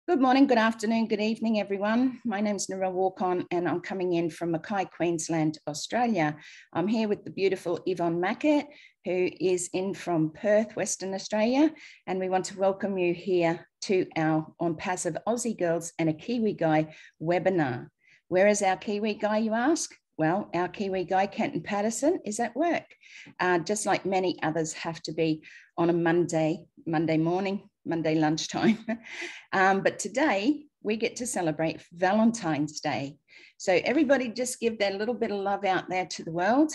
Good morning, good afternoon, good evening, everyone. My name's Narelle Walk-On, and I'm coming in from Mackay, Queensland, Australia. I'm here with the beautiful Yvonne Mackett, who is in from Perth, Western Australia, and we want to welcome you here to our Onpassive Aussie Girls and a Kiwi Guy webinar. Where is our Kiwi Guy, you ask? Well, our Kiwi Guy, Kenton Patterson, is at work, just like many others have to be on a Monday morning, Monday lunchtime. But today we get to celebrate Valentine's Day. So everybody just give their little bit of love out there to the world.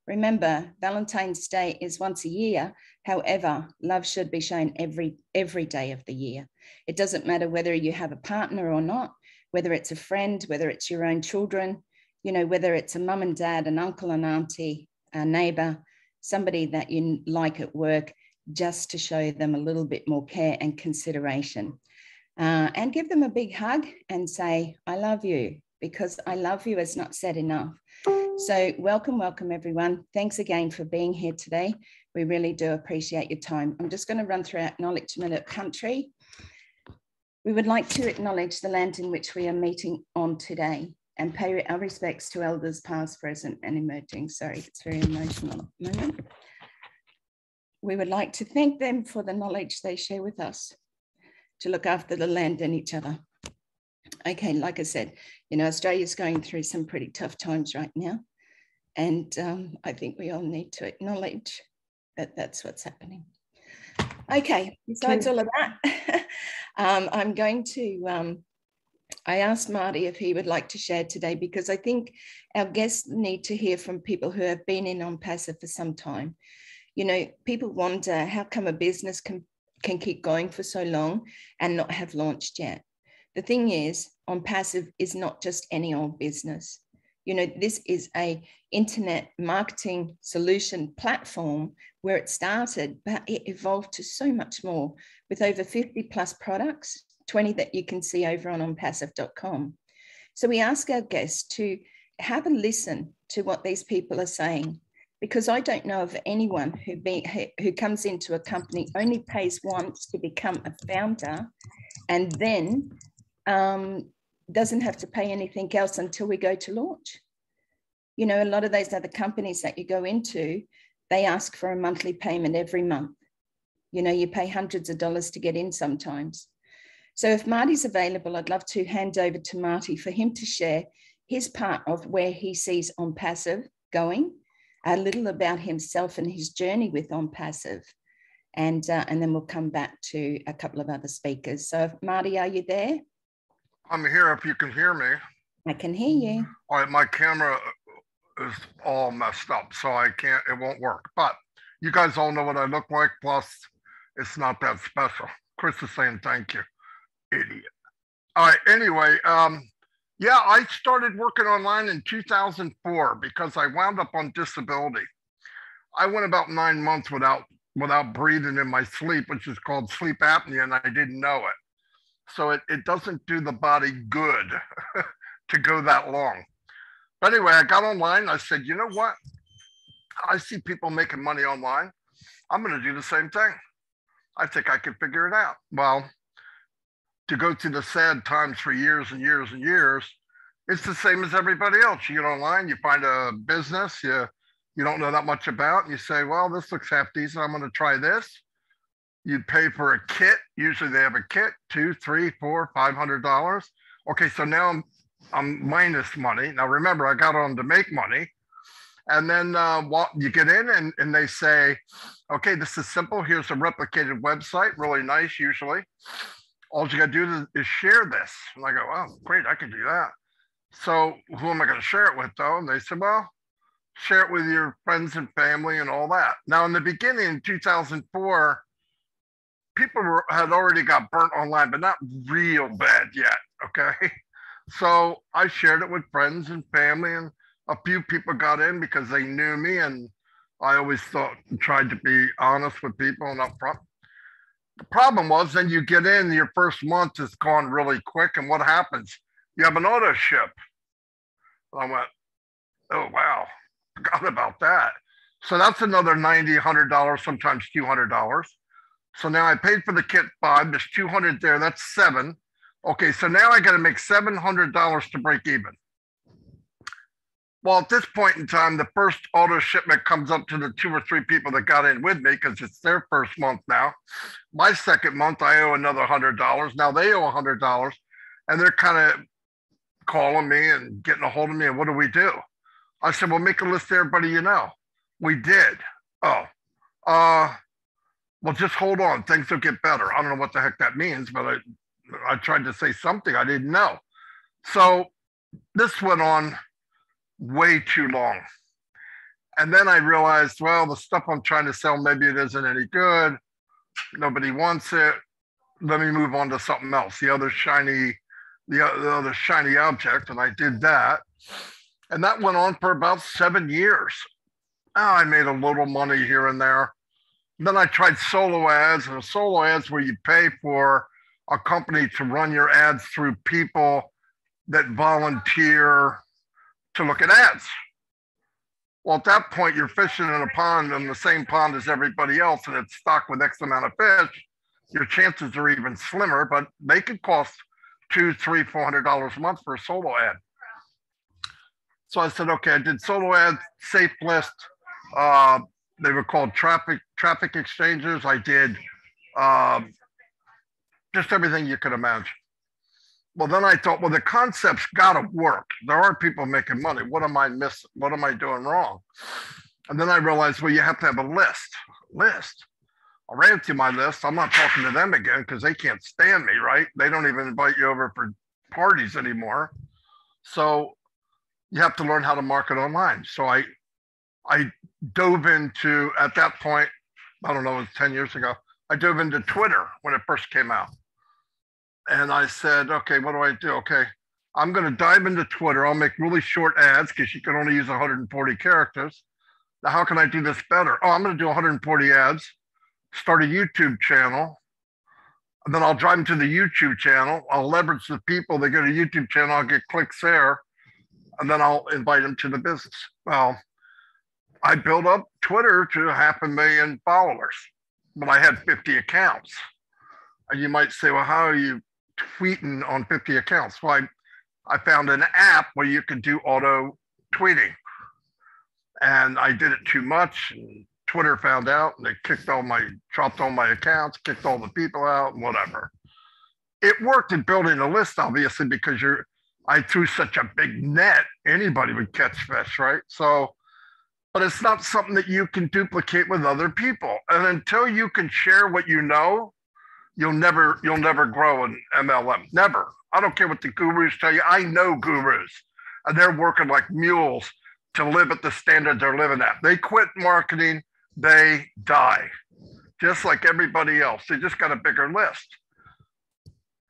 Remember, Valentine's Day is once a year. However, love should be shown every day of the year. It doesn't matter whether you have a partner or not, whether it's a friend, whether it's your own children, you know, whether it's a mum and dad, an uncle and auntie, a neighbor, somebody that you like at work, just to show them a little bit more care and consideration. And give them a big hug and say, I love you, because I love you is not said enough. So welcome, everyone. Thanks again for being here today. We really do appreciate your time. I'm just going to run through our acknowledgement of country. We would like to acknowledge the land in which we are meeting on today and pay our respects to elders past, present and emerging. Sorry, it's very emotional moment. We would like to thank them for the knowledge they share with us to look after the land and each other. Okay, like I said, you know, Australia's going through some pretty tough times right now. And I think we all need to acknowledge that that's what's happening. Okay, besides all of that, I'm going to, I asked Marty if he would like to share today, because I think our guests need to hear from people who have been in Onpassive for some time. You know, people wonder how come a business can keep going for so long and not have launched yet. The thing is, Onpassive is not just any old business. You know, this is a internet marketing solution platform where it started, but it evolved to so much more with over 50 plus products, 20 that you can see over on onpassive.com. So we ask our guests to have a listen to what these people are saying, because I don't know of anyone who comes into a company, only pays once to become a founder, and then doesn't have to pay anything else until we go to launch. You know, a lot of those other companies that you go into, they ask for a monthly payment every month. You know, you pay hundreds of dollars to get in sometimes. So if Marty's available, I'd love to hand over to Marty for him to share his part of where he sees Onpassive going, a little about himself and his journey with Onpassive, and then we'll come back to a couple of other speakers. So Marty, are you there? I'm here if you can hear me. I can hear you. All right, my camera is all messed up, so it won't work. But you guys all know what I look like, plus it's not that special. Chris is saying thank you, idiot. All right, anyway, yeah, I started working online in 2004 because I wound up on disability. I went about 9 months without breathing in my sleep, which is called sleep apnea, and I didn't know it. So it doesn't do the body good to go that long. But anyway, I got online. I said, you know what? I see people making money online. I'm going to do the same thing. I think I can figure it out. Well, to go through the sad times for years and years and years, it's the same as everybody else. You get online, you find a business you don't know that much about, and you say, well, this looks half decent. I'm going to try this. You pay for a kit. Usually they have a kit, $200, $300, $400, $500. Okay, so now I'm minus money. Now remember, I got on to make money. And then you get in and they say, okay, this is simple. Here's a replicated website, really nice usually. All you got to do is share this. And I go, oh, great, I can do that. So who am I going to share it with, though? And they said, well, share it with your friends and family and all that. Now, in the beginning, in 2004, people had already got burnt online, but not real bad yet, okay? So I shared it with friends and family, and a few people got in because they knew me, and I always tried to be honest with people and upfront. The problem was then you get in, your first month is gone really quick, and what happens? You have an auto ship. And I went, oh, wow, forgot about that. So that's another $90, $100, sometimes $200. So now I paid for the kit $5, there's $200 there, that's $7. Okay, so now I got to make $700 to break even. Well, at this point in time, the first auto shipment comes up to the 2 or 3 people that got in with me because it's their first month now. My second month, I owe another $100. Now they owe $100, and they're kind of calling me and getting a hold of me. And what do we do? I said, well, make a list of everybody you know. We did. Oh, well, just hold on. Things will get better. I don't know what the heck that means, but I tried to say something I didn't know. So this went on way too long. And then I realized, well, the stuff I'm trying to sell, maybe it isn't any good. Nobody wants it. Let me move on to something else. The other shiny object. And I did that. And that went on for about 7 years. Oh, I made a little money here and there. Then I tried solo ads, and solo ads where you pay for a company to run your ads through people that volunteer to look at ads. Well, at that point, you're fishing in a pond, in the same pond as everybody else, and it's stocked with X amount of fish. Your chances are even slimmer, but they could cost $200, $300, $400 a month for a solo ad. So I said, okay, I did solo ads, safe list. They were called traffic exchangers. I did just everything you could imagine. Well, then I thought, well, the concept's got to work. There are people making money. What am I missing? What am I doing wrong? And then I realized, well, you have to have a list. I ran through my list. I'm not talking to them again because they can't stand me, right? They don't even invite you over for parties anymore. So you have to learn how to market online. So I dove into, at that point, I don't know, it was 10 years ago, I dove into Twitter when it first came out. And I said, okay, what do I do? Okay, I'm going to dive into Twitter. I'll make really short ads because you can only use 140 characters. Now, how can I do this better? Oh, I'm going to do 140 ads, start a YouTube channel, and then I'll drive them to the YouTube channel. I'll leverage the people that go to YouTube channel. I'll get clicks there, and then I'll invite them to the business. Well, I built up Twitter to 500,000 followers, but I had 50 accounts. And you might say, well, how are you tweeting on 50 accounts? Well, I found an app where you could do auto tweeting. And I did it too much. And Twitter found out, and they dropped all my accounts, kicked all the people out, and whatever. It worked in building a list, obviously, because I threw such a big net, anybody would catch fish, right? So, but it's not something that you can duplicate with other people. And until you can share what you know, you'll never grow in MLM. Never. I don't care what the gurus tell you. I know gurus, and they're working like mules to live at the standard they're living at. They quit marketing, they die, just like everybody else. They just got a bigger list.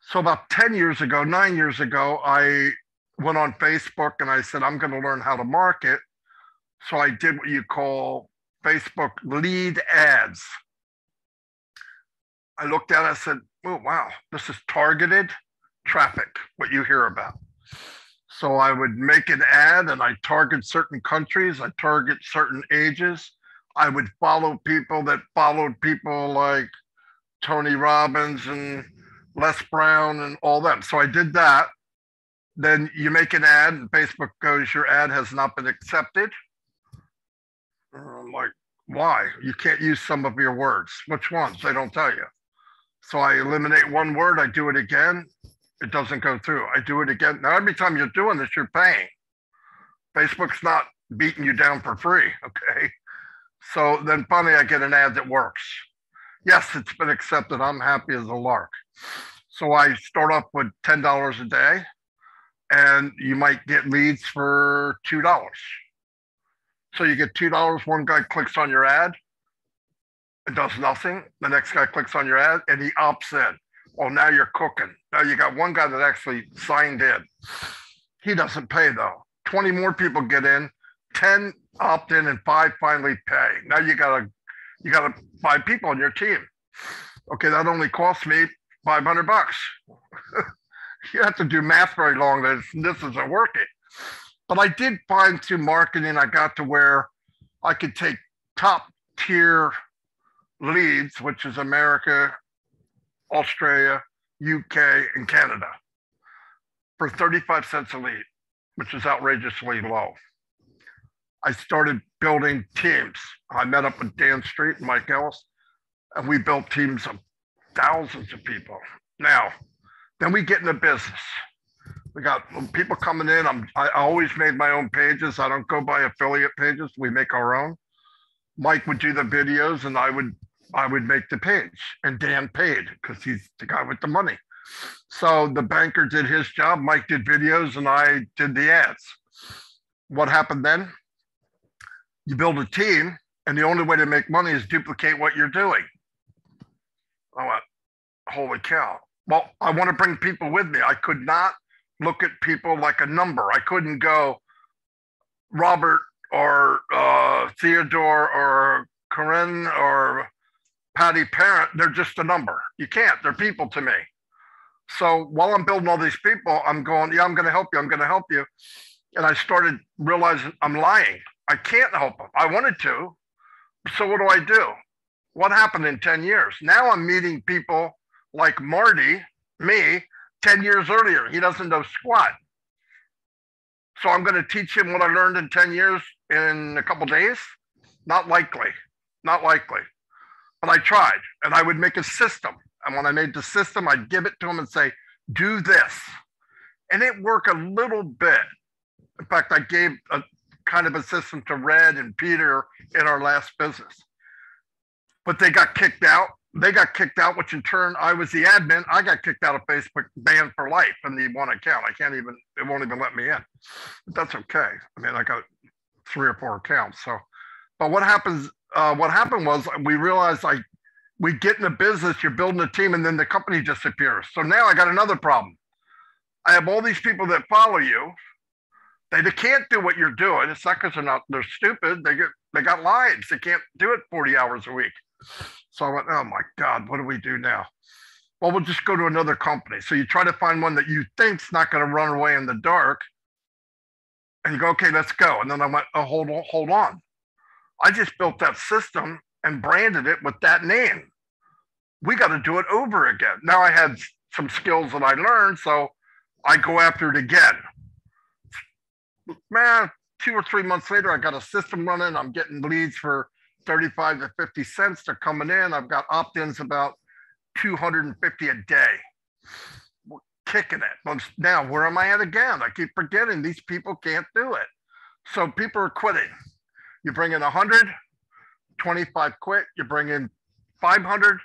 So about 9 years ago, I went on Facebook and I said, I'm going to learn how to market. So I did what you call Facebook lead ads. I looked at it, I said, oh, wow, this is targeted traffic, what you hear about. So I would make an ad and I target certain countries, I target certain ages. I would follow people that followed people like Tony Robbins and Les Brown and all them. So I did that. Then you make an ad and Facebook goes, your ad has not been accepted. I'm like, why? You can't use some of your words. Which ones? They don't tell you. So I eliminate one word, I do it again. It doesn't go through. I do it again. Now, every time you're doing this, you're paying. Facebook's not beating you down for free, okay? So then finally I get an ad that works. Yes, it's been accepted. I'm happy as a lark. So I start off with $10 a day, and you might get leads for $2. So you get $2, one guy clicks on your ad, it does nothing. The next guy clicks on your ad and he opts in. Oh, now you're cooking. Now you got one guy that actually signed in. He doesn't pay though. 20 more people get in, 10 opt in, and 5 finally pay. Now you got 5 people on your team. Okay, that only cost me $500. You have to do math very long. This isn't working. But I did find through marketing, I got to where I could take top tier leads, which is America, Australia, UK, and Canada. for 35 cents a lead, which is outrageously low. I started building teams. I met up with Dan Street and Mike Ellis, and we built teams of thousands of people. Now, then we get into business. We got people coming in. I always made my own pages. I don't go by affiliate pages. We make our own. Mike would do the videos, and I would make the page. And Dan paid because he's the guy with the money. So the banker did his job. Mike did videos, and I did the ads. What happened then? You build a team, and the only way to make money is duplicate what you're doing. I went, holy cow. Well, I want to bring people with me. I could not look at people like a number. I couldn't go Robert or Theodore or Corinne or Patty Parent. They're just a number. You can't. They're people to me. So while I'm building all these people, I'm going, yeah, I'm going to help you. I'm going to help you. And I started realizing I'm lying. I can't help them. I wanted to. So what do? What happened in 10 years? Now I'm meeting people like Marty, me, 10 years earlier. He doesn't know squat. So I'm going to teach him what I learned in 10 years in a couple of days? Not likely. Not likely. But I tried, and I would make a system. And when I made the system, I'd give it to him and say, do this. And it worked a little bit. In fact, I gave a kind of a system to Red and Peter in our last business. But they got kicked out. They got kicked out, which in turn, I was the admin. I got kicked out of Facebook, banned for life in the one account. It won't even let me in. But that's okay. I mean, I got 3 or 4 accounts. So, but what happened was we realized we get in a business, you're building a team, and then the company disappears. So now I got another problem. I have all these people that follow you. They can't do what you're doing. It's not because they're stupid. They got lives. They can't do it 40 hours a week. So I went, oh my God, what do we do now? Well, we'll just go to another company. So you try to find one that you think's not going to run away in the dark. And you go, okay, let's go. And then I went, oh, hold on. I just built that system and branded it with that name. We got to do it over again. Now I had some skills that I learned, so I go after it again. Man, 2 or 3 months later, I got a system running. I'm getting leads for 35 to 50 cents. They're coming in. I've got opt-ins about 250 a day. We're kicking it. But now, where am I at again? I keep forgetting these people can't do it. So people are quitting. You bring in 100, 25 quit. You bring in 500,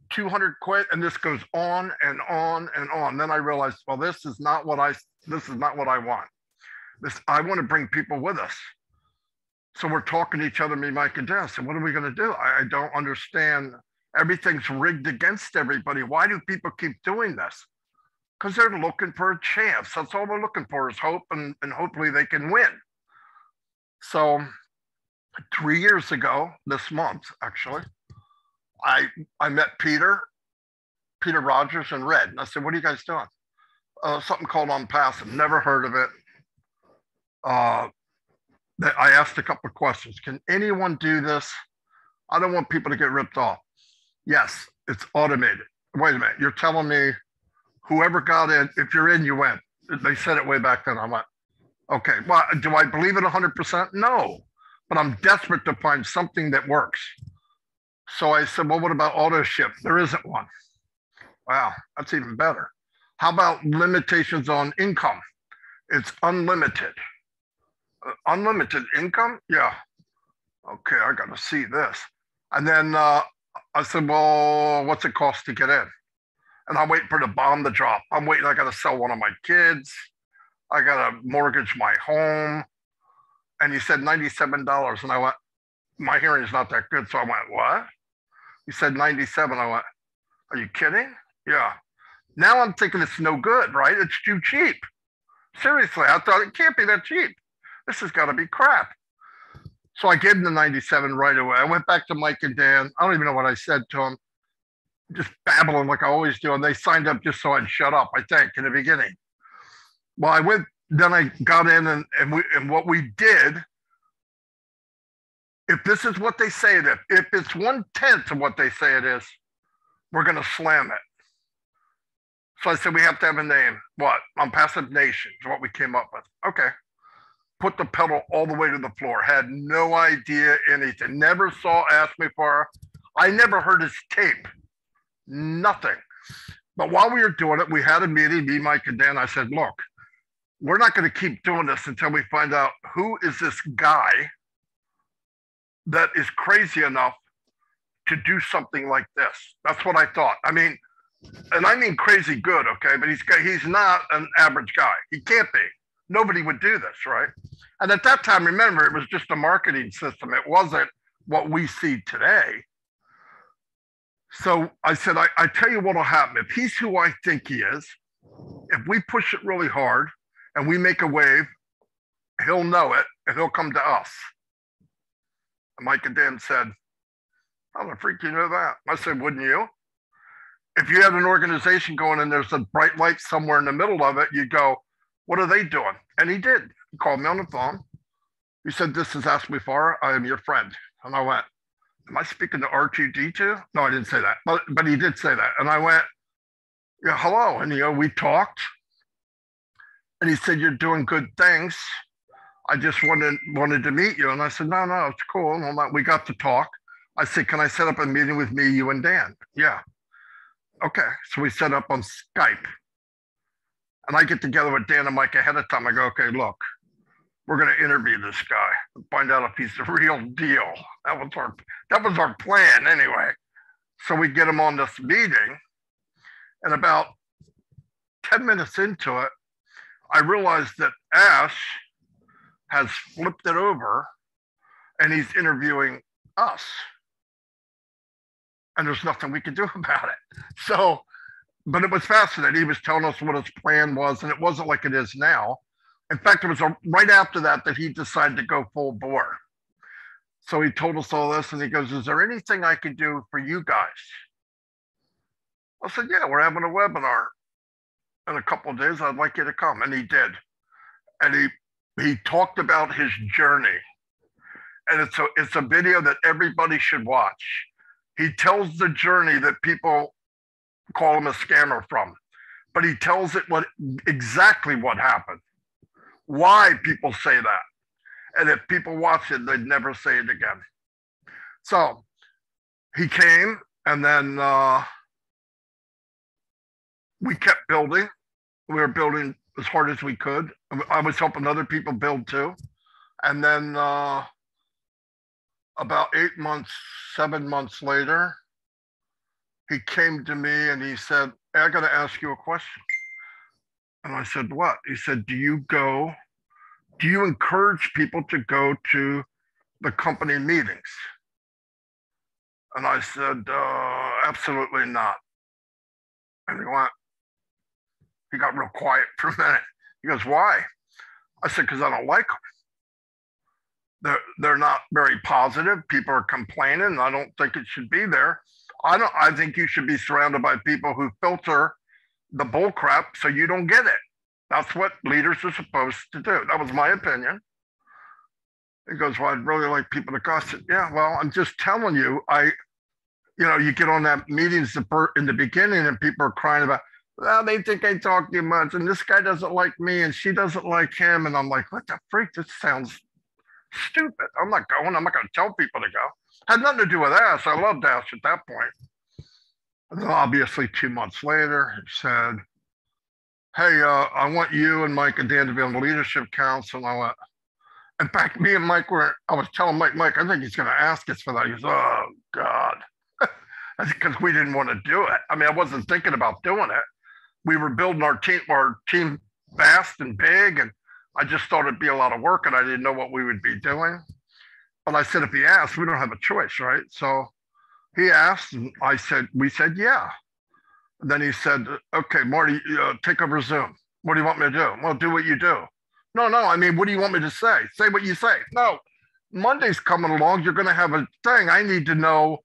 200 quit, and this goes on and on and on. Then I realized, well, this is not what I want. I want to bring people with us. So we're talking to each other, me, Mike, and Dan. So what are we going to do? I don't understand. Everything's rigged against everybody. Why do people keep doing this? Because they're looking for a chance. That's all they're looking for is hope, and hopefully they can win. So 3 years ago, this month, actually, I met Peter Rogers and Red. And I said, what are you guys doing? Something called Onpassive. Never heard of it. I asked a couple of questions. Can anyone do this? I don't want people to get ripped off. Yes, it's automated. Wait a minute. You're telling me whoever got in, if you're in, you win. They said it way back then. I went, okay. Well, do I believe it 100%? No. But I'm desperate to find something that works. So I said, well, what about auto ship? There isn't one. Wow, that's even better. How about limitations on income? It's unlimited. Unlimited income? Yeah. Okay, I got to see this. And then I said, well, what's it cost to get in? And I'm waiting for the bomb to drop. I'm waiting. I got to sell one of my kids. I got to mortgage my home. And he said $97. And I went, my hearing is not that good. So I went, what? He said 97. I went, are you kidding? Yeah. Now I'm thinking it's no good, right? It's too cheap. Seriously, I thought it can't be that cheap. This has got to be crap. So I gave him the 97 right away. I went back to Mike and Dan. I don't even know what I said to them. Just babbling like I always do. And they signed up just so I'd shut up, I think, in the beginning. Well, then I got in and what we did, if this is what they say it is, if it's 1/10 of what they say it is, we're going to slam it. So I said, we have to have a name. What? Onpassive Nation is what we came up with. Okay. Put the pedal all the way to the floor. Had no idea anything. Never saw Ask Me For. I never heard his tape. Nothing. But while we were doing it, we had a meeting, me, Mike, and Dan. I said, look, we're not going to keep doing this until we find out who is this guy that is crazy enough to do something like this. That's what I thought. I mean, and I mean crazy good, okay? But he's not an average guy. He can't be. Nobody would do this, right? And at that time, remember, it was just a marketing system. It wasn't what we see today. So I said, I tell you what will happen. If he's who I think he is, if we push it really hard and we make a wave, he'll know it and he'll come to us. And Mike and Dan said, how the freak you know that? I said, wouldn't you? If you had an organization going and there's a bright light somewhere in the middle of it, you'd go, what are they doing? And he did. He called me on the phone. He said, this is Ask Me For. I am your friend. And I went, am I speaking to R2D2? No, I didn't say that, but he did say that. And I went, yeah, hello. And, we talked. And he said, you're doing good things. I just wanted to meet you. And I said, no, it's cool. And we got to talk. I said, can I set up a meeting with me, you, and Dan? Yeah. Okay. So we set up on Skype. And I get together with Dan and Mike ahead of time. I go, okay, look, we're going to interview this guy and find out if he's the real deal. That was our plan anyway. So we get him on this meeting. And about 10 minutes into it, I realized that Ash has flipped it over and he's interviewing us. And there's nothing we could do about it. So, but it was fascinating. He was telling us what his plan was, and it wasn't like it is now. In fact, it was right after that he decided to go full bore. So he told us all this, and he goes, is there anything I can do for you guys? I said, yeah, we're having a webinar in a couple of days. I'd like you to come. And he did. And he talked about his journey. And it's a video that everybody should watch. He tells the journey that people call him a scammer from, but he tells it exactly what happened, why people say that. And if people watch it, they'd never say it again. So he came, and then we kept building. We were building as hard as we could. I was helping other people build too. And then about 7 months later, he came to me and he said, I got to ask you a question. And I said, what? He said, do you encourage people to go to the company meetings? And I said, absolutely not. And he got real quiet for a minute. He goes, why? I said, because I don't like them. They're not very positive. People are complaining. And I don't think it should be there. I think you should be surrounded by people who filter the bull crap so you don't get it. That's what leaders are supposed to do. That was my opinion. He goes, well, I'd really like people to go. I said, yeah, well, I'm just telling you, you get on that meetings in the beginning and people are crying about, well, they think I talk too much and this guy doesn't like me and she doesn't like him. And I'm like, what the freak? This sounds stupid. I'm not going. I'm not going to tell people to go. Had nothing to do with Ash. I loved Ash at that point. And then obviously 2 months later, he said, hey, I want you and Mike and Dan to be on the leadership council. And I went, in fact, me and Mike I was telling Mike, I think he's going to ask us for that. He goes, oh, God. Because we didn't want to do it. I mean, I wasn't thinking about doing it. We were building our team fast and big, and I just thought it'd be a lot of work, and I didn't know what we would be doing. But I said, if he asked, we don't have a choice, right? So he asked, and we said, yeah. And then he said, okay, Marty, take over Zoom. What do you want me to do? Well, do what you do. No, I mean, what do you want me to say? Say what you say. No, Monday's coming along. You're going to have a thing. I need to know.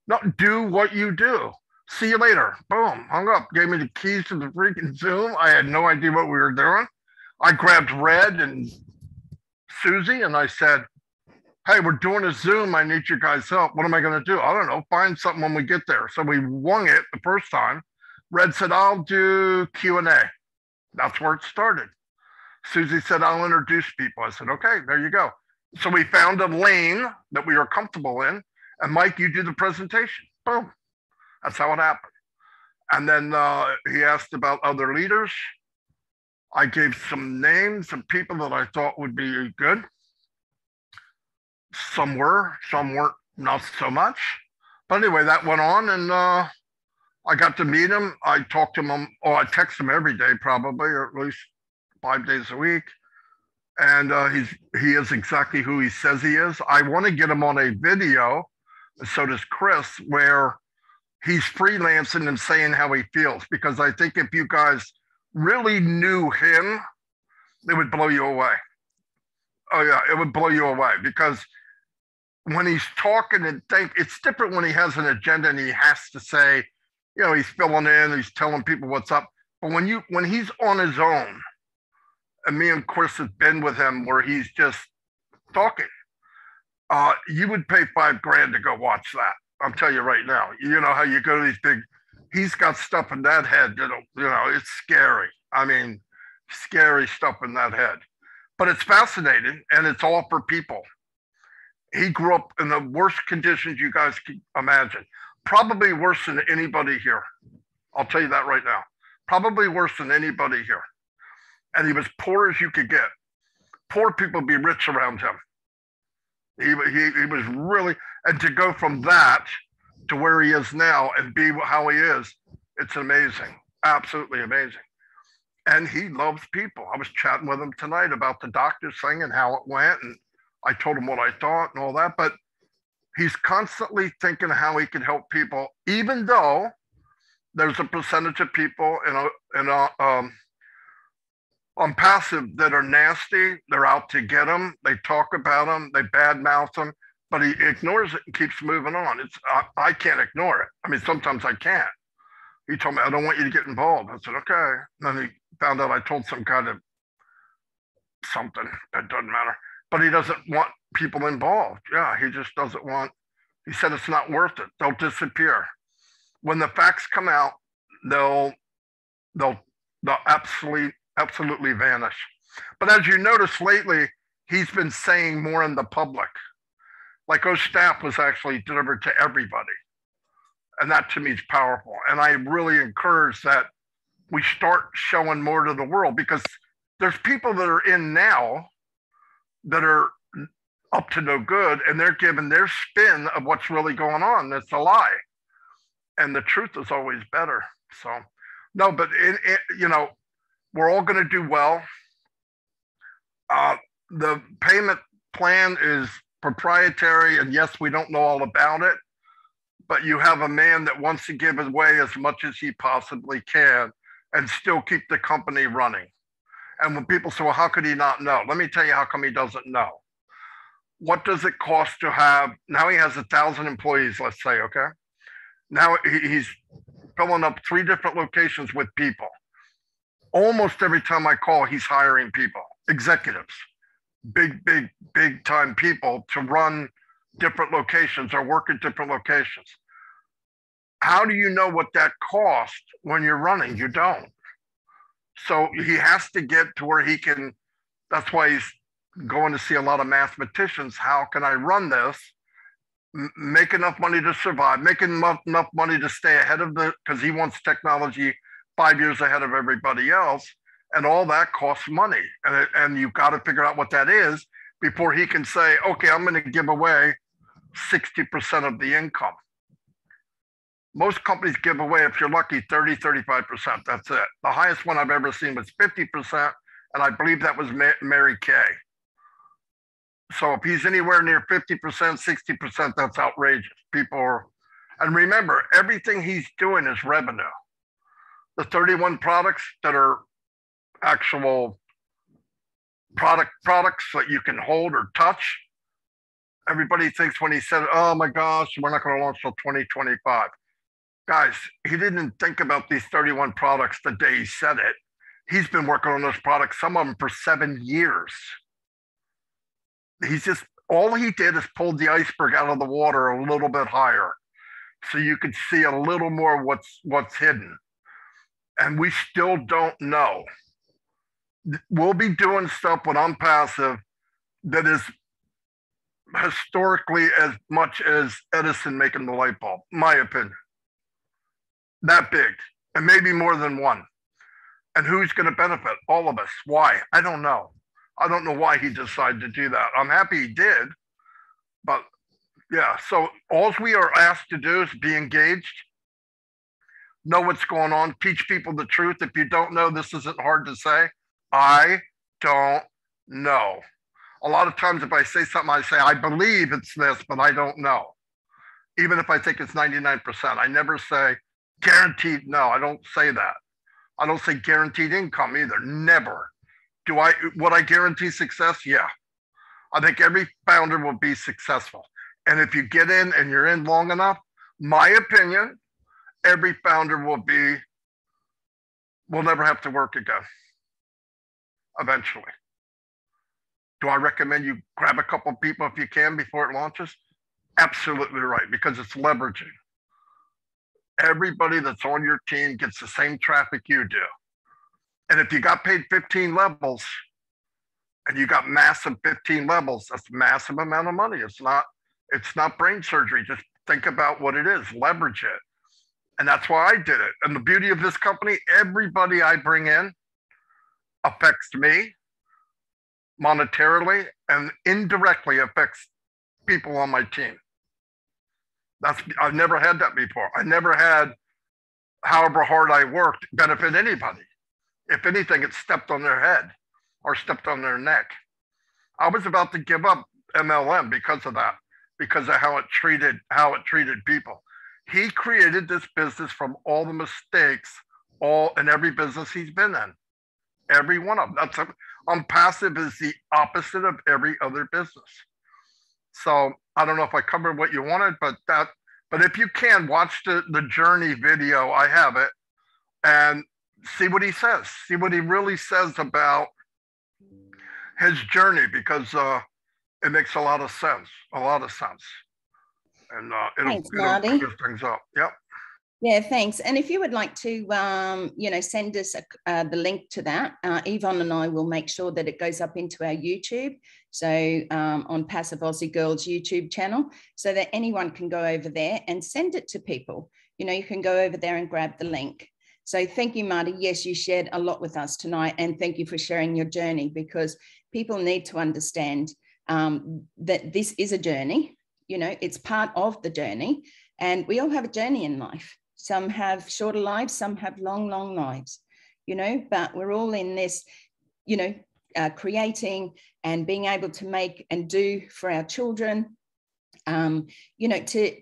No, do what you do. See you later. Boom, hung up. Gave me the keys to the freaking Zoom. I had no idea what we were doing. I grabbed Red and Susie and I said, hey, we're doing a Zoom. I need your guys' help. What am I going to do? I don't know. Find something when we get there. So we wung it the first time. Red said, I'll do Q&A. That's where it started. Susie said, I'll introduce people. I said, okay, there you go. So we found a lane that we were comfortable in. And Mike, you do the presentation. Boom. That's how it happened. And then he asked about other leaders. I gave some names of people that I thought would be good. Some were, some weren't, not so much. But anyway, that went on, and I got to meet him. I talked to him, I text him every day probably, or at least 5 days a week. And he is exactly who he says he is. I want to get him on a video, so does Chris, where he's freelancing and saying how he feels, because I think if you guys really knew him, it would blow you away. Oh yeah, it would blow you away, because when he's talking and it's different when he has an agenda and he has to say, he's filling in, he's telling people what's up. But when he's on his own, and me and Chris have been with him where he's just talking, you would pay $5,000 to go watch that. I'll tell you right now. You know how you go to these big, he's got stuff in that head that, it's scary. I mean, scary stuff in that head. But it's fascinating, and it's all for people. He grew up in the worst conditions you guys can imagine. Probably worse than anybody here. I'll tell you that right now. Probably worse than anybody here. And he was poor as you could get. Poor people be rich around him. He was really, and to go from that to where he is now and be how he is, it's amazing. Absolutely amazing. And he loves people. I was chatting with him tonight about the doctor's thing and how it went. And I told him what I thought and all that. But he's constantly thinking how he can help people, even though there's a percentage of people Onpassive that are nasty. They're out to get him. They talk about him. They badmouth him. But he ignores it and keeps moving on. I can't ignore it. I mean, sometimes I can't. He told me, I don't want you to get involved. I said, okay. And then he found out I told some guy to something that doesn't matter. But he doesn't want people involved. Yeah, he just doesn't want. He said it's not worth it. They'll disappear. When the facts come out, they'll absolutely vanish. But as you notice lately, he's been saying more in the public. Like staff was actually delivered to everybody. And that to me is powerful. And I really encourage that we start showing more to the world, because there's people that are in now that are up to no good, and they're giving their spin of what's really going on. That's a lie. And the truth is always better. So, no, but we're all going to do well. The payment plan is proprietary, and yes, we don't know all about it, but you have a man that wants to give away as much as he possibly can and still keep the company running. And when people say, well, how could he not know? Let me tell you how come he doesn't know. What does it cost to have, now he has 1,000 employees, let's say, okay? Now he's filling up 3 different locations with people. Almost every time I call, he's hiring people, executives, big time people to run different locations or work at different locations. How do you know what that costs when you're running? You don't. So he has to get to where he can, that's why he's going to see a lot of mathematicians. How can I run this, make enough money to survive, make enough money to stay ahead of because he wants technology 5 years ahead of everybody else. And all that costs money. And you've got to figure out what that is before he can say, okay, I'm going to give away 60% of the income. Most companies give away, if you're lucky, 30, 35%. That's it. The highest one I've ever seen was 50%. And I believe that was Mary Kay. So if he's anywhere near 50%, 60%, that's outrageous. People are, and remember, everything he's doing is revenue. The 31 products that are actual products that you can hold or touch. Everybody thinks when he said, oh my gosh, we're not going to launch till 2025. Guys, he didn't think about these 31 products the day he said it. He's been working on those products, some of them for 7 years. All he did is pulled the iceberg out of the water a little bit higher, so you could see a little more what's hidden. and we still don't know. We'll be doing stuff with Onpassive that is historically as much as Edison making the light bulb, my opinion. That big, and maybe more than one. And who's going to benefit? All of us. Why? I don't know. I don't know why he decided to do that. I'm happy he did, but yeah. So all we are asked to do is be engaged, know what's going on, teach people the truth. If you don't know, this isn't hard to say. I don't know. A lot of times if I say something, I say, I believe it's this, but I don't know. Even if I think it's 99%, I never say guaranteed. No, I don't say that. I don't say guaranteed income either. Never. Would I guarantee success? Yeah. I think every founder will be successful. And if you get in and you're in long enough, my opinion, every founder will never have to work again. Eventually. Do I recommend you grab a couple of people if you can before it launches? Absolutely right, because it's leveraging. Everybody that's on your team gets the same traffic you do. And if you got paid 15 levels and you got massive 15 levels, that's a massive amount of money. It's not brain surgery. Just think about what it is, leverage it. And that's why I did it. And the beauty of this company, everybody I bring in affects me monetarily and indirectly affects people on my team. I've never had that before. I never had, however hard I worked, benefit anybody. If anything, it stepped on their head or stepped on their neck. I was about to give up MLM because of that, because of how it treated people. He created this business from all the mistakes, in every business he's been in. Every one of them. Onpassive is the opposite of every other business. So I don't know if I covered what you wanted, but if you can, watch the journey video. I have it, and see what he says. See what he really says about his journey, because it makes a lot of sense. A lot of sense. And it'll clear things up. Yep. Yeah, thanks. And if you would like to, send us the link to that, Yvonne and I will make sure that it goes up into our YouTube. So on OnpassiveAussieGirls YouTube channel, so that anyone can go over there and send it to people. You can go over there and grab the link. So thank you, Marty. Yes, you shared a lot with us tonight, and thank you for sharing your journey, because people need to understand that this is a journey. It's part of the journey, and we all have a journey in life. Some have shorter lives, some have long, long lives, but we're all in this, creating and being able to make and do for our children, to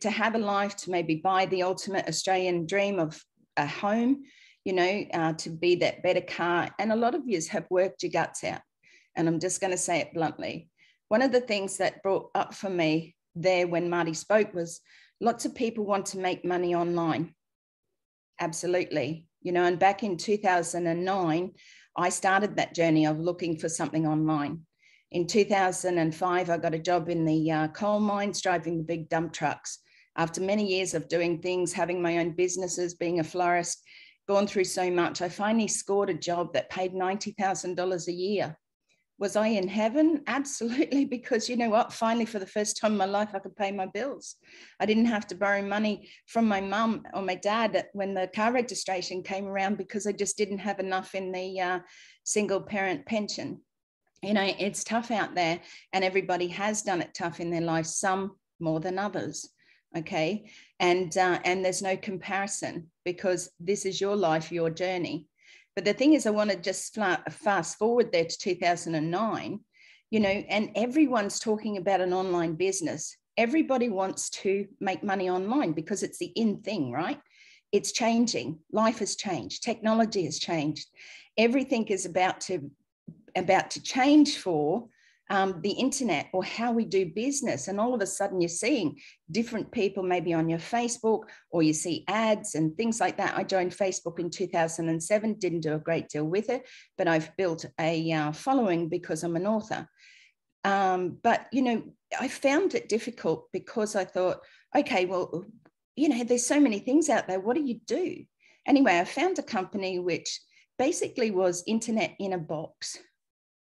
have a life, to maybe buy the ultimate Australian dream of a home, to be that better car. And a lot of you have worked your guts out. And I'm just going to say it bluntly. One of the things that brought up for me there when Marty spoke was lots of people want to make money online. Absolutely. And back in 2009, I started that journey of looking for something online. In 2005, I got a job in the coal mines, driving the big dump trucks. After many years of doing things, having my own businesses, being a florist, gone through so much, I finally scored a job that paid $90,000 a year. Was I in heaven? Absolutely, because you know what? Finally, for the first time in my life, I could pay my bills. I didn't have to borrow money from my mum or my dad when the car registration came around, because I just didn't have enough in the single parent pension. It's tough out there, and everybody has done it tough in their life, some more than others. Okay. And there's no comparison, because this is your life, your journey. But the thing is, I want to just fast forward there to 2009, and everyone's talking about an online business. Everybody wants to make money online because it's the in thing, right? It's changing. Life has changed. Technology has changed. Everything is about to change for the internet, or how we do business. And all of a sudden you're seeing different people maybe on your Facebook, or you see ads and things like that. I joined Facebook in 2007, didn't do a great deal with it, but I've built a following because I'm an author. But, I found it difficult because I thought, okay, well, there's so many things out there. What do you do? Anyway, I found a company which basically was internet in a box,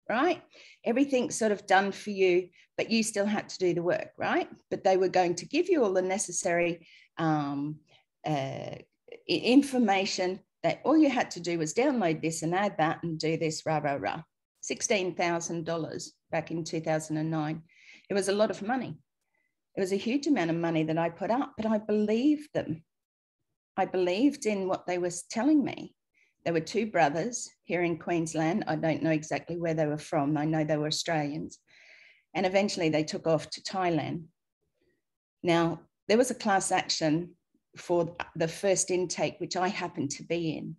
right? Everything sort of done for you, but you still had to do the work, right? But they were going to give you all the necessary information that all you had to do was download this and add that and do this, rah, rah, rah. $16,000 back in 2009. It was a lot of money. It was a huge amount of money that I put up, but I believed them. I believed in what they were telling me. There were two brothers here in Queensland. I don't know exactly where they were from. I know they were Australians. And eventually they took off to Thailand. Now, there was a class action for the first intake, which I happened to be in.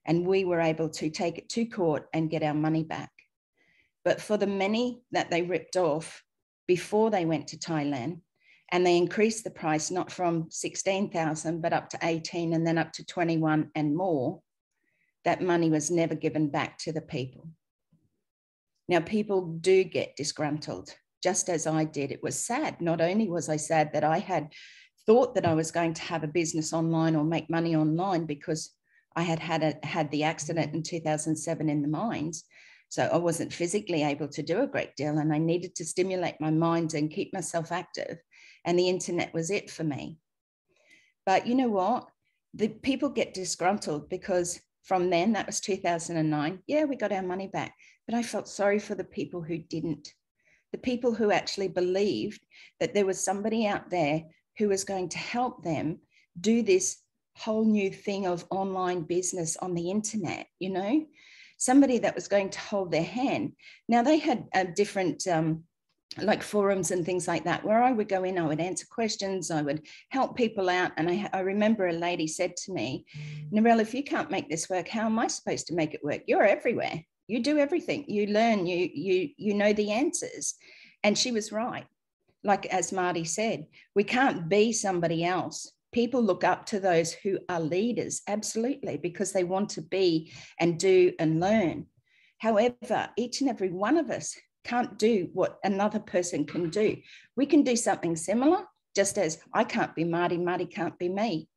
And we were able to take it to court and get our money back. But for the many that they ripped off before they went to Thailand, and they increased the price, not from 16,000, but up to 18 and then up to 21 and more, that money was never given back to the people. Now, people do get disgruntled, just as I did. It was sad. Not only was I sad that I had thought that I was going to have a business online or make money online because I had the accident in 2007 in the mines. So I wasn't physically able to do a great deal, and I needed to stimulate my mind and keep myself active. And the internet was it for me. But you know what? The people get disgruntled because from then, that was 2009. Yeah, we got our money back. But I felt sorry for the people who didn't. The people who actually believed that there was somebody out there who was going to help them do this whole new thing of online business on the internet, you know, somebody that was going to hold their hand. Now, they had a different like forums and things like that, where I would go in, I would answer questions, I would help people out. And I remember a lady said to me, Narelle, if you can't make this work, how am I supposed to make it work? You're everywhere. You do everything. You learn, you know the answers. And she was right. Like, as Marty said, we can't be somebody else. People look up to those who are leaders, absolutely, because they want to be and do and learn. However, each and every one of us can't do what another person can do. We can do something similar, just as I can't be Marty, Marty can't be me.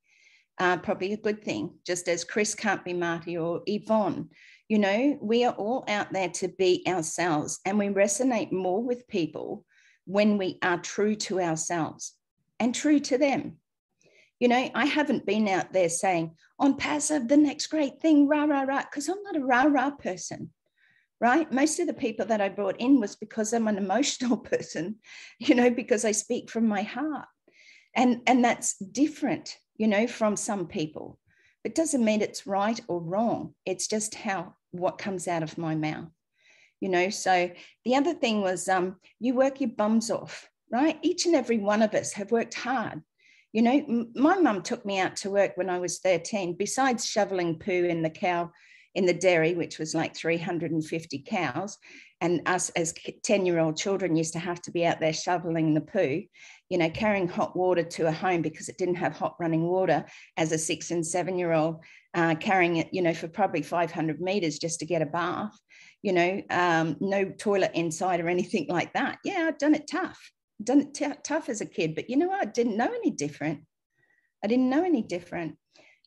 Probably a good thing, just as Chris can't be Marty or Yvonne. You know, we are all out there to be ourselves, and we resonate more with people when we are true to ourselves and true to them. You know, I haven't been out there saying, Onpassive, the next great thing, rah, rah, rah, because I'm not a rah, rah person, right? Most of the people that I brought in was because I'm an emotional person, you know, because I speak from my heart. And that's different, you know, from some people. It doesn't mean it's right or wrong. It's just what comes out of my mouth. You know, so the other thing was you work your bums off, right? Each and every one of us have worked hard. You know, my mum took me out to work when I was 13, besides shoveling poo in the dairy, which was like 350 cows. And us as 10-year-old children used to have to be out there shoveling the poo, you know, carrying hot water to a home because it didn't have hot running water as a 6 and 7-year-old, carrying it, you know, for probably 500 meters just to get a bath, you know, no toilet inside or anything like that. Yeah, I've done it tough. Done it tough as a kid, but you know what? I didn't know any different. I didn't know any different,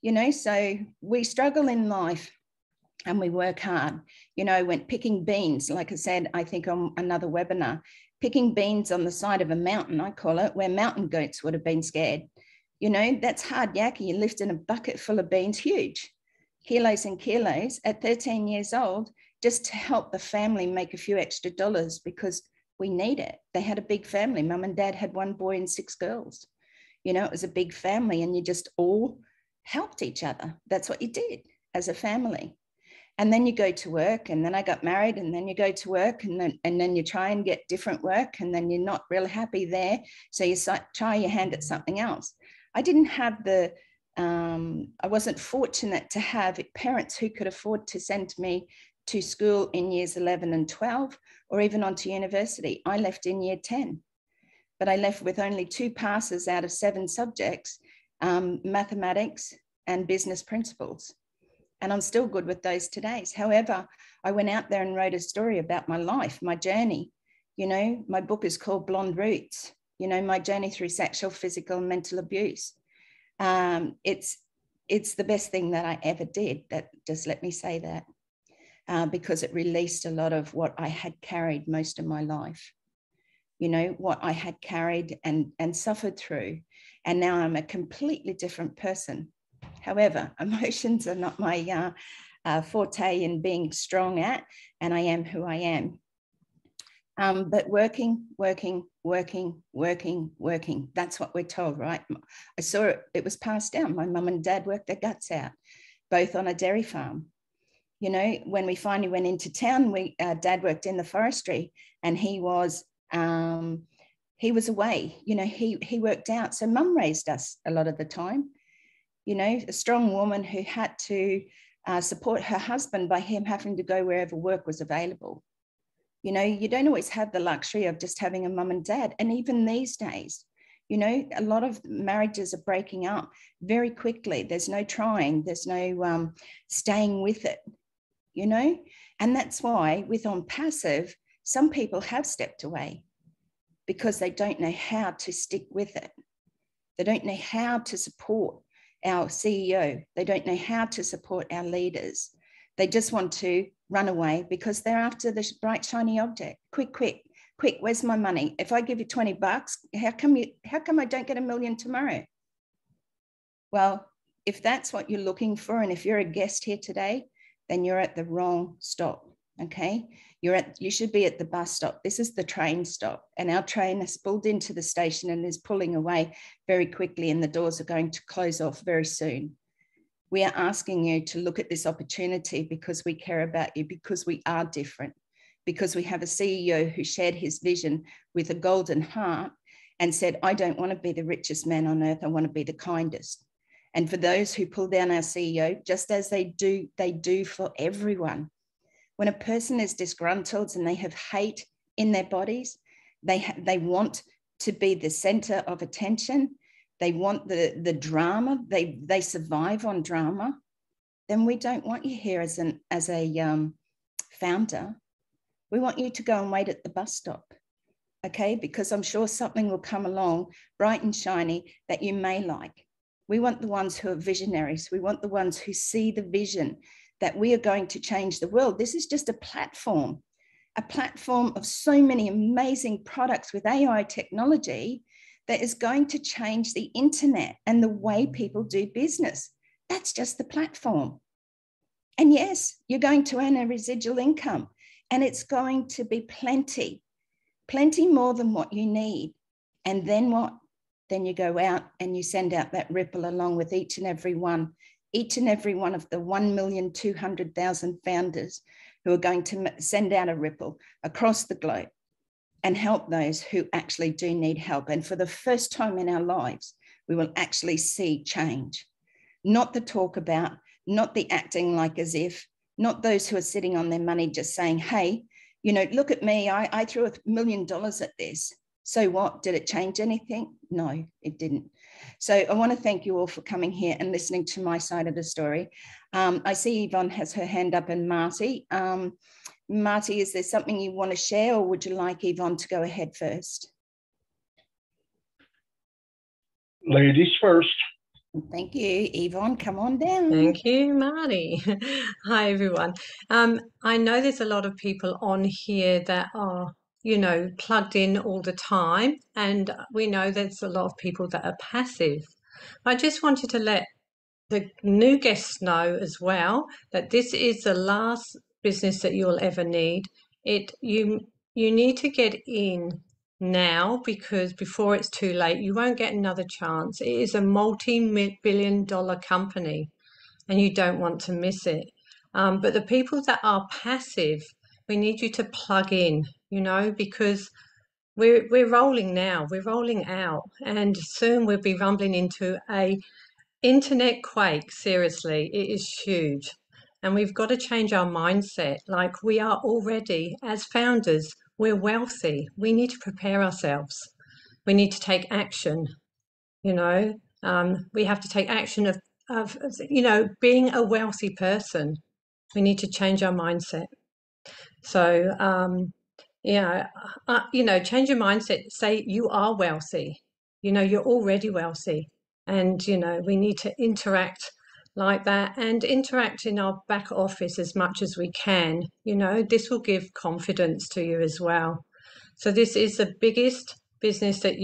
you know, so we struggle in life and we work hard. You know, went picking beans, like I said, I think on another webinar, picking beans on the side of a mountain, I call it, where mountain goats would have been scared. You know, that's hard yakky. You're lifting a bucket full of beans, huge, kilos and kilos at 13 years old, just to help the family make a few extra dollars because we need it. They had a big family. Mum and dad had 1 boy and 6 girls. You know, it was a big family and you just all helped each other. That's what you did as a family. And then you go to work, and then I got married, and then you go to work, and then you try and get different work, and then you're not really happy there. So you try your hand at something else. I didn't have I wasn't fortunate to have parents who could afford to send me to school in years 11 and 12, or even on to university. I left in year 10, but I left with only 2 passes out of 7 subjects, mathematics and business principles. And I'm still good with those today. However, I went out there and wrote a story about my life, my journey. You know, my book is called Blonde Roots, you know, my journey through sexual, physical, and mental abuse. It's it's the best thing that I ever did. That, just let me say that, because it released a lot of what I had carried most of my life. You know, what I had carried and suffered through. And now I'm a completely different person. However, emotions are not my forte in being strong at, and I am who I am. But working. That's what we're told, right? I saw it was passed down. My mum and dad worked their guts out, both on a dairy farm. You know, when we finally went into town, dad worked in the forestry, and he was away. You know, he worked out. So mum raised us a lot of the time. You know, a strong woman who had to support her husband by him having to go wherever work was available. You know, you don't always have the luxury of just having a mum and dad. And even these days, you know, a lot of marriages are breaking up very quickly. There's no trying, there's no staying with it, you know. And that's why with Onpassive, some people have stepped away because they don't know how to stick with it. They don't know how to support our CEO. They don't know how to support our leaders. They just want to run away because they're after the bright, shiny object. Quick, where's my money? If I give you 20 bucks, how come I don't get $1 million tomorrow? Well, if that's what you're looking for, and if you're a guest here today, then you're at the wrong stop, okay? You should be at the bus stop. This is the train stop, and our train has pulled into the station and is pulling away very quickly, and the doors are going to close off very soon. We are asking you to look at this opportunity because we care about you, because we are different, because we have a CEO who shared his vision with a golden heart and said, I don't want to be the richest man on earth, I want to be the kindest. And for those who pull down our CEO, just as they do for everyone. When a person is disgruntled and they have hate in their bodies, they want to be the center of attention. They want the drama. They survive on drama. Then we don't want you here as a founder. We want you to go and wait at the bus stop, okay? Because I'm sure something will come along bright and shiny that you may like. We want the ones who are visionaries. We want the ones who see the vision that we are going to change the world. This is just a platform of so many amazing products with AI technology that is going to change the internet and the way people do business. That's just the platform. And yes, you're going to earn a residual income, and it's going to be plenty more than what you need. And then what? Then you go out and you send out that ripple along with each and every one of the 1,200,000 founders who are going to send out a ripple across the globe and help those who actually do need help. And for the first time in our lives, we will actually see change. Not the talk about, not the acting like as if, not those who are sitting on their money just saying, hey, you know, look at me, I threw $1 million at this. So what? Did it change anything? No, it didn't. So I want to thank you all for coming here and listening to my side of the story. I see Yvonne has her hand up, and Marty. Marty, is there something you want to share, or would you like Yvonne to go ahead first? Ladies first. Thank you. Yvonne, come on down. Thank you, Marty. Hi, everyone. I know there's a lot of people on here that are, you know, plugged in all the time, and we know there's a lot of people that are passive. I just wanted to let the new guests know as well that this is the last business that you'll ever need. You need to get in now, because before it's too late, you won't get another chance. It is a multi-billion-dollar company, and you don't want to miss it. But the people that are passive, we need you to plug in, you know, because we're rolling now, we're rolling out, and soon we'll be rumbling into a internet quake. Seriously, it is huge. And we've got to change our mindset. Like, we are already, as founders, we're wealthy. We need to prepare ourselves. We need to take action, you know. We have to take action of, you know, being a wealthy person. We need to change our mindset. So, you know, change your mindset. Say you are wealthy. You know, you're already wealthy. And, you know, we need to interact like that, and interact in our back office as much as we can. This will give confidence to you as well. So this is the biggest business that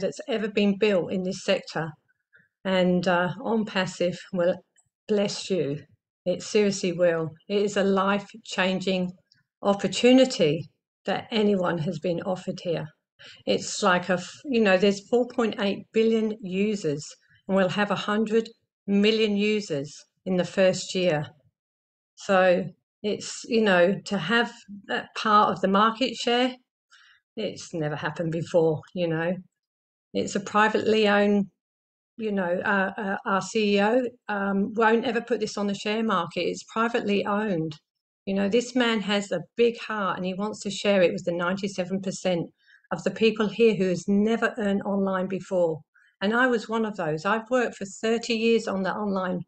that's ever been built in this sector, and Onpassive will bless you. It seriously will. It is a life-changing opportunity that anyone has been offered here. It's like there's 4.8 billion users, and we'll have 100 million users in the first year. So it's, to have that part of the market share, it's never happened before. It's a privately owned, our CEO won't ever put this on the share market. It's privately owned. This man has a big heart, and he wants to share it with the 97% of the people here who has never earned online before. And I was one of those. I've worked for 30 years on network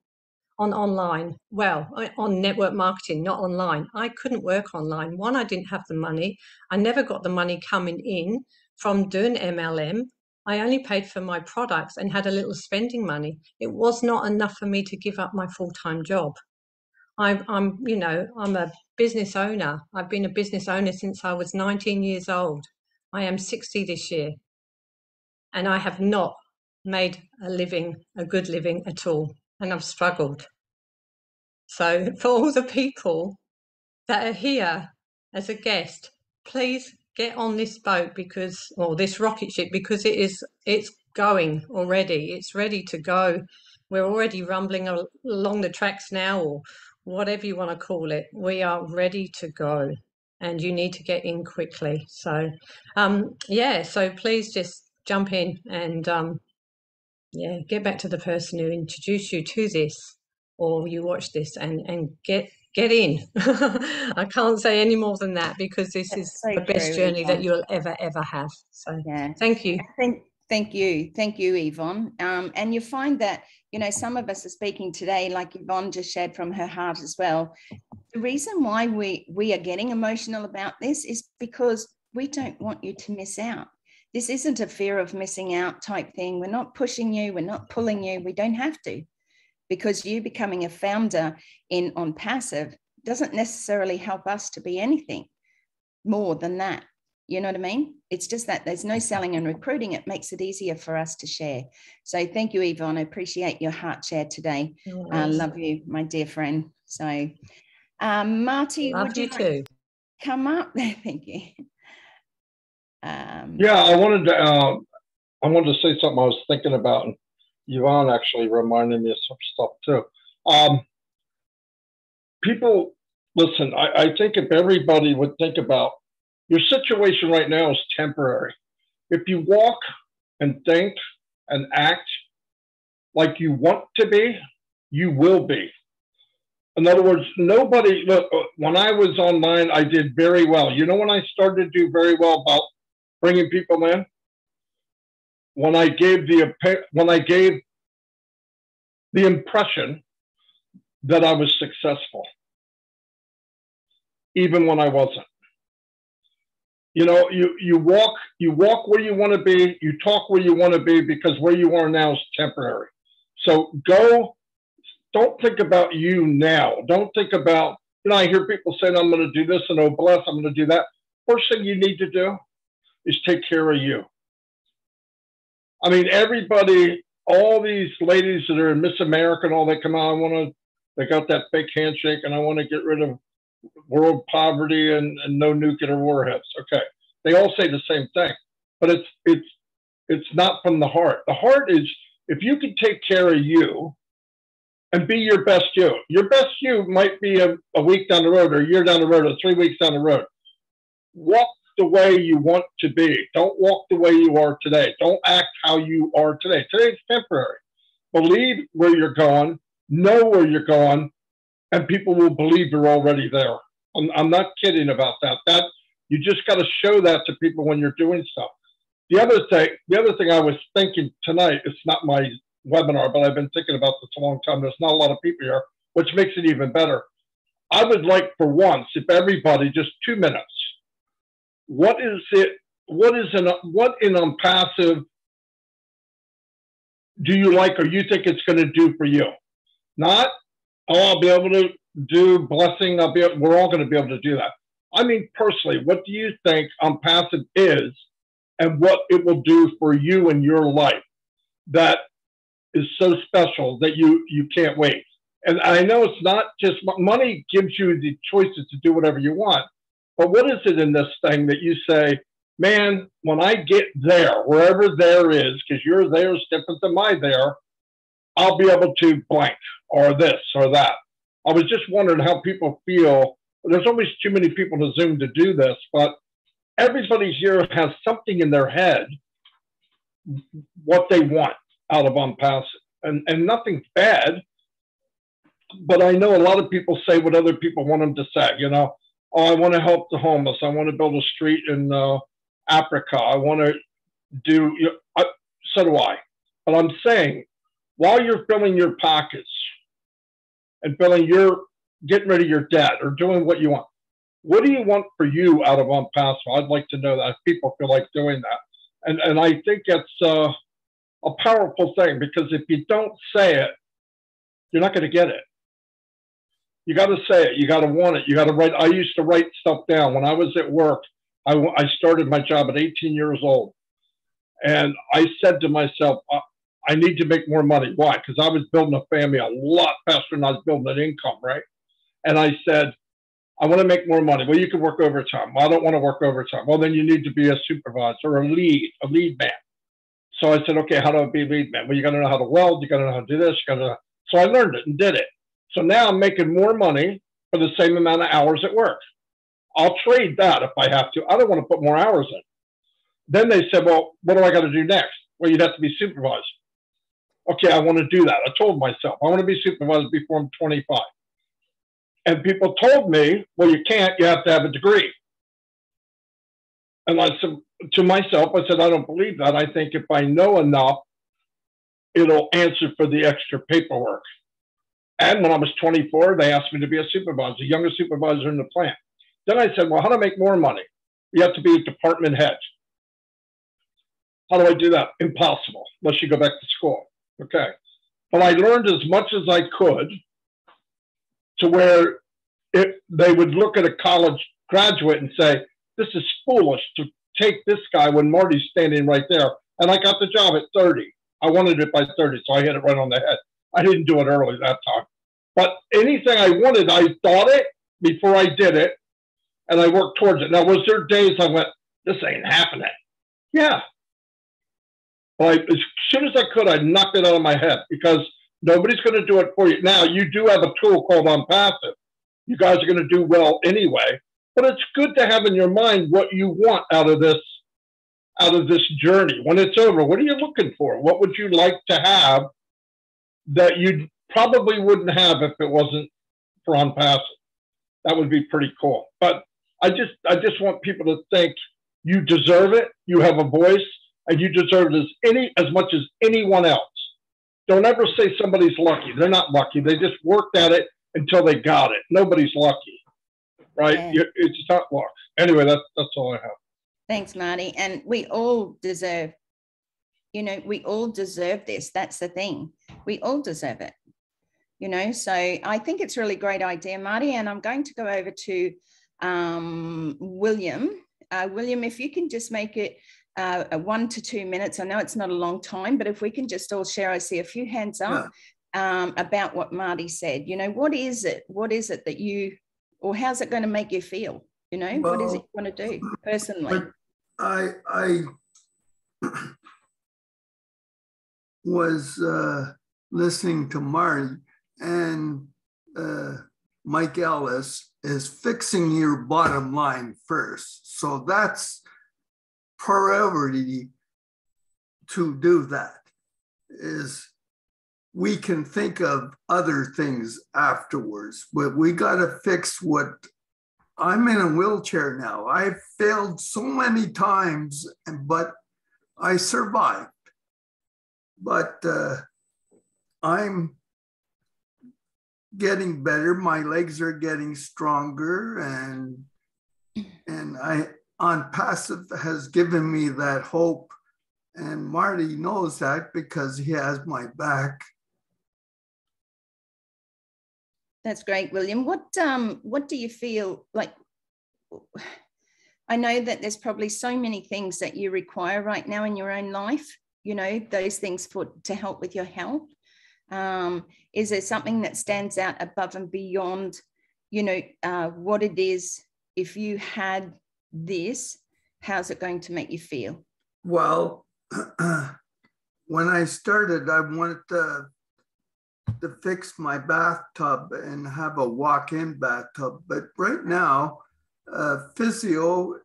marketing, not online. I couldn't work online. One, I didn't have the money. I never got the money coming in from doing MLM. I only paid for my products and had a little spending money. It was not enough for me to give up my full-time job. I'm a business owner. I've been a business owner since I was 19 years old. I am 60 this year, and I have not made a good living at all, and I've struggled. So for all the people that are here as a guest, please get on this boat this rocket ship, because it's going already. It's ready to go. We're already rumbling along the tracks now, or whatever you want to call it. We are ready to go, and you need to get in quickly. So, so please just jump in and, get back to the person who introduced you to this, or you watch this, and get in. I can't say any more than that, because this is so the best true, journey Yvonne, that you'll ever have. So yeah. thank you. Thank you, Yvonne. And you find that, some of us are speaking today, like Yvonne just shared from her heart as well. The reason why we are getting emotional about this is because we don't want you to miss out. This isn't a fear of missing out type thing. We're not pushing you. We're not pulling you. We don't have to, because you becoming a founder in Onpassive doesn't necessarily help us to be anything more than that. You know what I mean? It's just that there's no selling and recruiting. It makes it easier for us to share. So thank you, Yvonne. I appreciate your heart share today. I love you, my dear friend. So Marty, would you like to come up? Thank you. Yeah, I wanted to say something I was thinking about, and Yvonne actually reminded me of some stuff too. People, listen, I think if everybody would think about your situation right now is temporary. If you walk and think and act like you want to be, you will be. In other words, look, when I was online, I did very well. You know when I started to do very well about bringing people in? When I gave the impression that I was successful, even when I wasn't. You walk where you want to be, you talk where you want to be, because where you are now is temporary. So don't think about you now. Don't think about, I hear people saying, I'm going to do this and oh bless, I'm going to do that. First thing you need to do is take care of you. I mean, everybody, all these ladies that are in Miss America and all that come out, they got that fake handshake, and I want to get rid of world poverty and no nuclear warheads. Okay. They all say the same thing, but it's not from the heart. The heart is, if you can take care of you and be your best you. Your best you might be a week down the road, or a year down the road, or 3 weeks down the road. Walk the way you want to be. Don't walk the way you are today. Don't act how you are today. Today's temporary. Believe where you're going, know where you're going, and people will believe you're already there. I'm not kidding about that. You just got to show that to people when you're doing stuff. The other thing I was thinking tonight, it's not my webinar, but I've been thinking about this a long time. There's not a lot of people here, which makes it even better. I would like, for once, if everybody, just 2 minutes, what in Onpassive do you like, or you think it's going to do for you? Not, oh, I'll be able to do blessing. We're all going to be able to do that. I mean, personally, what do you think Onpassive is and what it will do for you in your life that is so special that you can't wait? And I know it's not just money gives you the choices to do whatever you want, but what is it in this thing that you say, man, when I get there, wherever there is, because your there is different than my there, I'll be able to blank or this or that. I was just wondering how people feel. There's always too many people to Zoom to do this, but everybody here has something in their head, what they want out of Onpassive. And nothing's bad, but I know a lot of people say what other people want them to say. You know, oh, I want to help the homeless. I want to build a street in Africa. I want to do, so do I. But I'm saying, while you're filling your pockets and getting rid of your debt or doing what you want, what do you want for you out of Onpassive? I'd like to know that if people feel like doing that. And I think it's a powerful thing, because if you don't say it, you're not going to get it. You got to say it. You got to want it. You got to write. I used to write stuff down. When I was at work, I started my job at 18 years old. And I said to myself, I need to make more money. Why? Because I was building a family a lot faster than I was building an income, right? And I said, I want to make more money. Well, you can work overtime. Well, I don't want to work overtime. Well, then you need to be a supervisor or a lead man. So I said, okay, how do I be a lead man? Well, you got to know how to weld. You got to know how to do this. So I learned it and did it. So now I'm making more money for the same amount of hours at work. I'll trade that if I have to. I don't want to put more hours in. Then they said, well, what do I got to do next? Well, you'd have to be supervised. Okay, I want to do that. I told myself, I want to be supervised before I'm 25. And people told me, well, you can't, you have to have a degree. And I said to myself, I said, I don't believe that. I think if I know enough, it'll answer for the extra paperwork. And when I was 24, they asked me to be a supervisor, the youngest supervisor in the plant. Then I said, well, how to make more money? You have to be a department head. How do I do that? Impossible, unless you go back to school. Okay. But I learned as much as I could to where they would look at a college graduate and say, this is foolish to take this guy when Marty's standing right there. And I got the job at 30. I wanted it by 30, so I hit it right on the head. I didn't do it early that time. But anything I wanted, I thought it before I did it, and I worked towards it. Now, was there days I went, this ain't happening? Yeah. But as soon as I could, I knocked it out of my head, because nobody's going to do it for you. Now, you do have a tool called Onpassive. You guys are going to do well anyway. But it's good to have in your mind what you want out of this journey. When it's over, what are you looking for? What would you like to have that you probably wouldn't have if it wasn't for Onpassive? That would be pretty cool. But I just want people to think you deserve it. You have a voice, and you deserve it as much as anyone else. Don't ever say somebody's lucky. They're not lucky. They just worked at it until they got it. Nobody's lucky, right? Yeah. It's not luck. Anyway, that's all I have. Thanks, Marty. And we all deserve, we all deserve this. That's the thing. We all deserve it, So I think it's a really great idea, Marty. And I'm going to go over to William. William, if you can just make it 1 to 2 minutes. I know it's not a long time, but if we can just all share, I see a few hands up about what Marty said. What is it? What is it that or how's it going to make you feel? What is it you want to do personally? I was listening to Marty, and Mike Ellis is fixing your bottom line first. So that's priority to do that. Is we can think of other things afterwards, but we got to fix what. I'm in a wheelchair now. I've failed so many times, but I survived. But I'm getting better. My legs are getting stronger, and Onpassive has given me that hope. And Marty knows that because he has my back. That's great, William. What do you feel like? I know that there's probably so many things that you require right now in your own life, you know, those things to help with your health. Is there something that stands out above and beyond, you know, what it is? If you had this, how's it going to make you feel? Well, when I started, I wanted to fix my bathtub and have a walk-in bathtub. But right now, physio,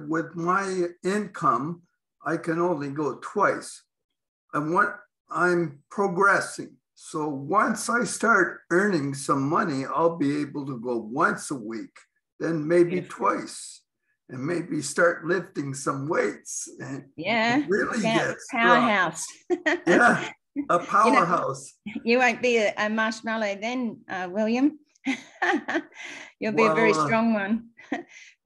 with my income, I can only go twice. And I'm progressing. So once I start earning some money, I'll be able to go once a week, then maybe twice, and maybe start lifting some weights. And yeah, really get powerhouse. Yeah, a powerhouse. You won't be a marshmallow then, William. You'll be a very strong one.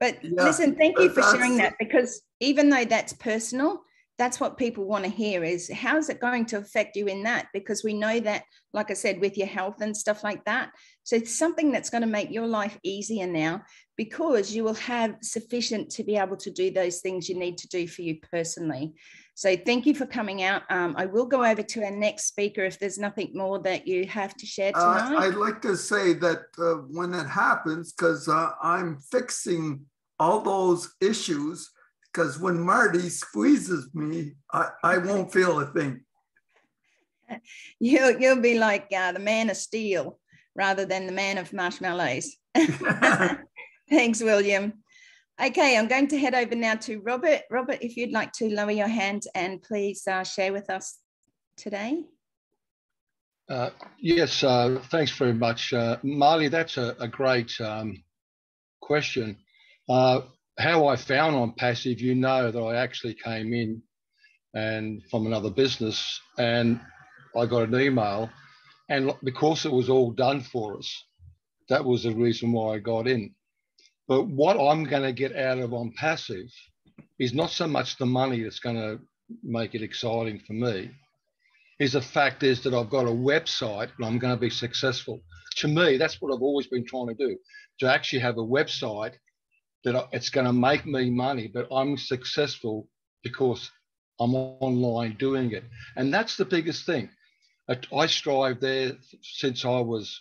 But listen, thank you for sharing that, because even though that's personal, that's what people want to hear is how's it going to affect you in that? Because we know that, like I said, with your health and stuff like that. So it's something that's going to make your life easier now, because you will have sufficient to be able to do those things you need to do for you personally. So thank you for coming out. I will go over to our next speaker if there's nothing more that you have to share tonight. I'd like to say that when it happens, because I'm fixing all those issues, because when Marty squeezes me, I won't feel a thing. You'll be like the man of steel rather than the man of marshmallows. Thanks, William. Okay, I'm going to head over now to Robert. Robert, if you'd like to lower your hand and please share with us today. Yes, thanks very much. Marley, that's a great question. How I found Onpassive, you know that I actually came in and from another business, and I got an email, and because it was all done for us, that was the reason why I got in. But what I'm going to get out of Onpassive is not so much the money that's going to make it exciting for me, is the fact is that I've got a website and I'm going to be successful. To me, that's what I've always been trying to do, to actually have a website that it's going to make me money, but I'm successful because I'm online doing it. And that's the biggest thing. I strive there since I was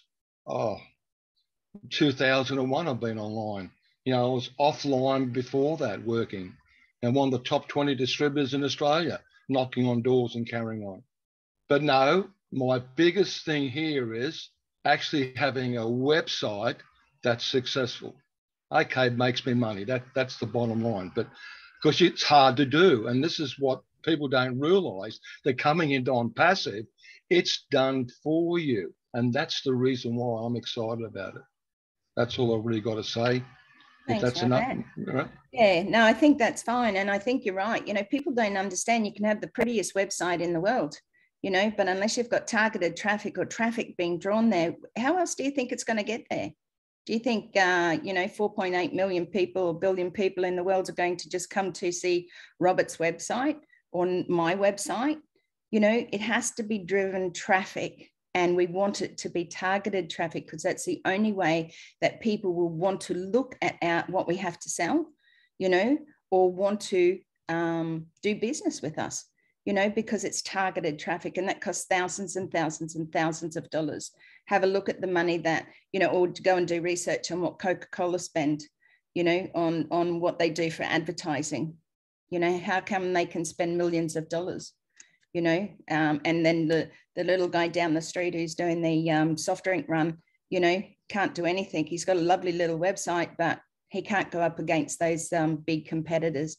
2001. I've been online. You know, I was offline before that working, and one of the top 20 distributors in Australia, knocking on doors and carrying on. But no, my biggest thing here is actually having a website that's successful. Okay, it makes me money. That's the bottom line. But because it's hard to do, and this is what people don't realize, they're coming into Onpassive, it's done for you. And that's the reason why I'm excited about it. That's all I've really got to say. Thanks, if that's enough. Right? Yeah, no, I think that's fine. And I think you're right. You know, people don't understand you can have the prettiest website in the world, you know, but unless you've got targeted traffic or traffic being drawn there, how else do you think it's going to get there? Do you think, you know, 4.8 million people or billion people in the world are going to just come to see Robert's website or my website? You know, it has to be driven traffic, and we want it to be targeted traffic, because that's the only way that people will want to look at what we have to sell, you know, or want to do business with us, you know, because it's targeted traffic, and that costs thousands and thousands and thousands of dollars. Have a look at the money that, you know, or to go and do research on what Coca-Cola spend, you know, on what they do for advertising. You know, how come they can spend millions of dollars, you know, and then the little guy down the street who's doing the soft drink run, you know, can't do anything. He's got a lovely little website, but he can't go up against those big competitors.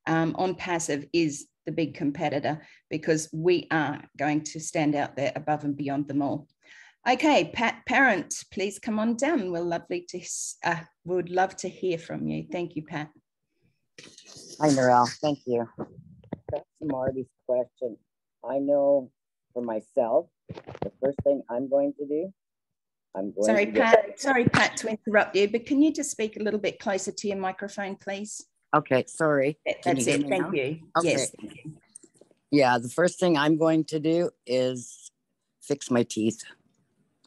Onpassive is the big competitor, because we are going to stand out there above and beyond them all. Okay, Pat Parent, please come on down. Would love to hear from you. Thank you, Pat. Hi, Narelle. Thank you. That's Marty's question. I know for myself, the first thing I'm going to do, Sorry, Pat, to interrupt you, but can you just speak a little bit closer to your microphone, please? Okay, sorry. That's it. Thank you. Okay. Yes. Thank you. Yeah, the first thing I'm going to do is fix my teeth.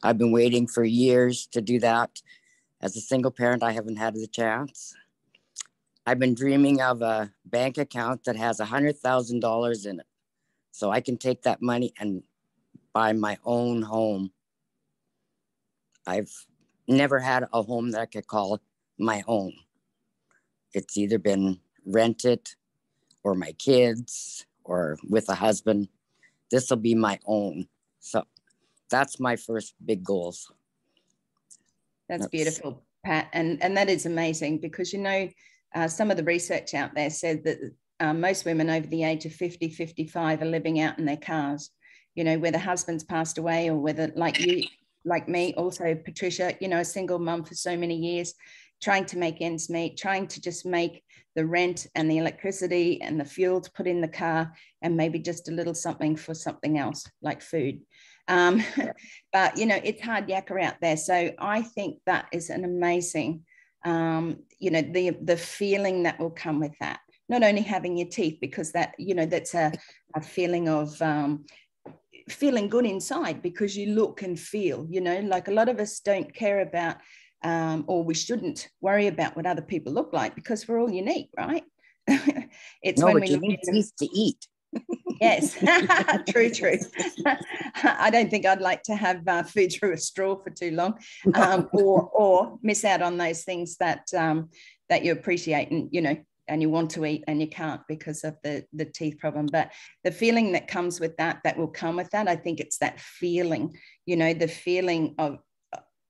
I've been waiting for years to do that. As a single parent, I haven't had the chance. I've been dreaming of a bank account that has $100,000 in it, so I can take that money and buy my own home. I've never had a home that I could call my own. It's either been rented or my kids or with a husband. This will be my own. So that's my first big goals. That's beautiful, Pat. And that is amazing because, you know, some of the research out there said that most women over the age of 50, 55 are living out in their cars, you know, whether husbands passed away or whether, like you, like me, also Patricia, you know, a single mum for so many years, trying to make ends meet, trying to just make the rent and the electricity and the fuel to put in the car and maybe just a little something for something else like food. But, you know, it's hard yakka out there. So I think that is an amazing, you know, the feeling that will come with that. Not only having your teeth, because that, you know, that's a feeling of feeling good inside because you look and feel, you know, like a lot of us don't care about or we shouldn't worry about what other people look like because we're all unique, right? It's no, when but we you need teeth to eat. Yes, true. I don't think I'd like to have food through a straw for too long, or miss out on those things that that you appreciate and, you know, and you want to eat and you can't because of the teeth problem. But the feeling that comes with that will come with that. I think it's that feeling, you know, the feeling of,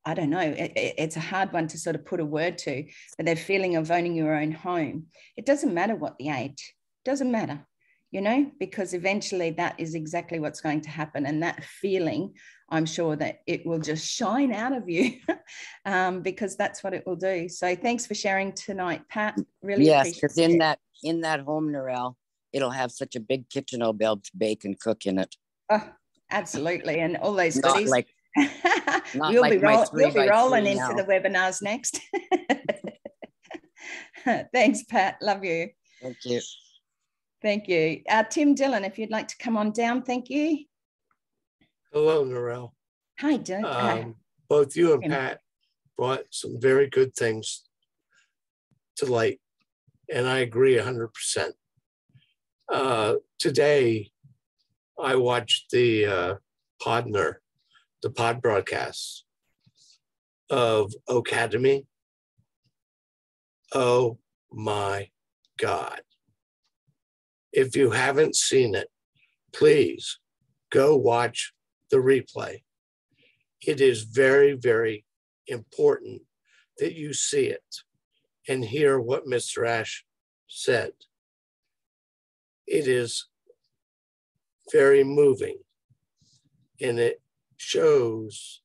I don't know, it's a hard one to sort of put a word to, but the feeling of owning your own home. It doesn't matter what the age, doesn't matter, you know, because eventually that is exactly what's going to happen. And that feeling, I'm sure that it will just shine out of you because that's what it will do. So thanks for sharing tonight, Pat. Really appreciate it. Yes, because in that home, Narelle, it'll have such a big kitchen I'll be able to bake and cook in it. Oh, absolutely. And all those goodies. You'll be rolling into the webinars next. Thanks, Pat. Love you. Thank you. Thank you. Tim Dillon, if you'd like to come on down, thank you. Hello, Narelle. Hi, Dylan. Both you and Pat brought some very good things to light, and I agree 100%. Today, I watched the pod broadcasts of Academy. Oh my God. If you haven't seen it, please go watch the replay. It is very, very important that you see it and hear what Mr. Ash said. It is very moving, and it shows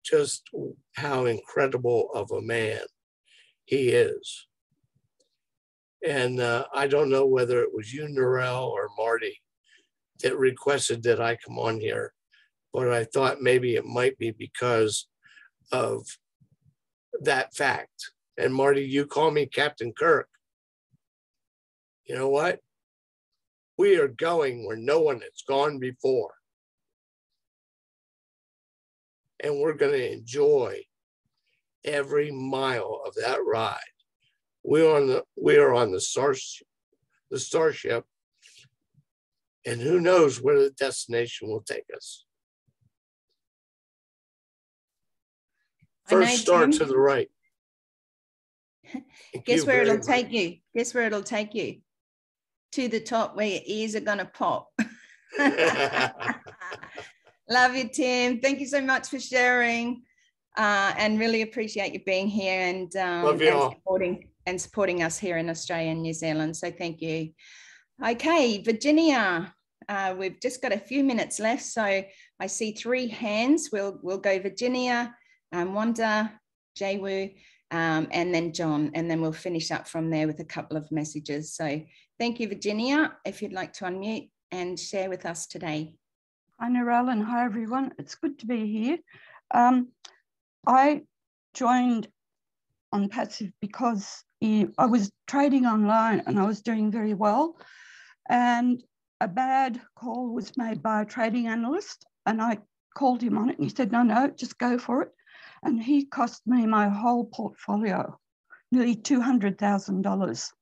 just how incredible of a man he is. And I don't know whether it was you, Narelle, or Marty that requested that I come on here, but I thought maybe it might be because of that fact. And Marty, you call me Captain Kirk. You know what? We are going where no one has gone before. And we're going to enjoy every mile of that ride. We are on the starship, and who knows where the destination will take us. First start to the right. Guess where it'll take you? Guess where it'll take you? To the top where your ears are going to pop. Love you, Tim. Thank you so much for sharing and really appreciate you being here and, supporting us here in Australia and New Zealand. So thank you. Okay, Virginia, we've just got a few minutes left. So I see 3 hands. We'll go Virginia, Wanda, Jaywoo, and then John, and then we'll finish up from there with a couple of messages. So thank you, Virginia, if you'd like to unmute and share with us today. Hi, Narelle, and hi, everyone. It's good to be here. I joined Onpassive because I was trading online and I was doing very well. And a bad call was made by a trading analyst, and I called him on it, and he said, no, just go for it. And he cost me my whole portfolio, nearly $200,000.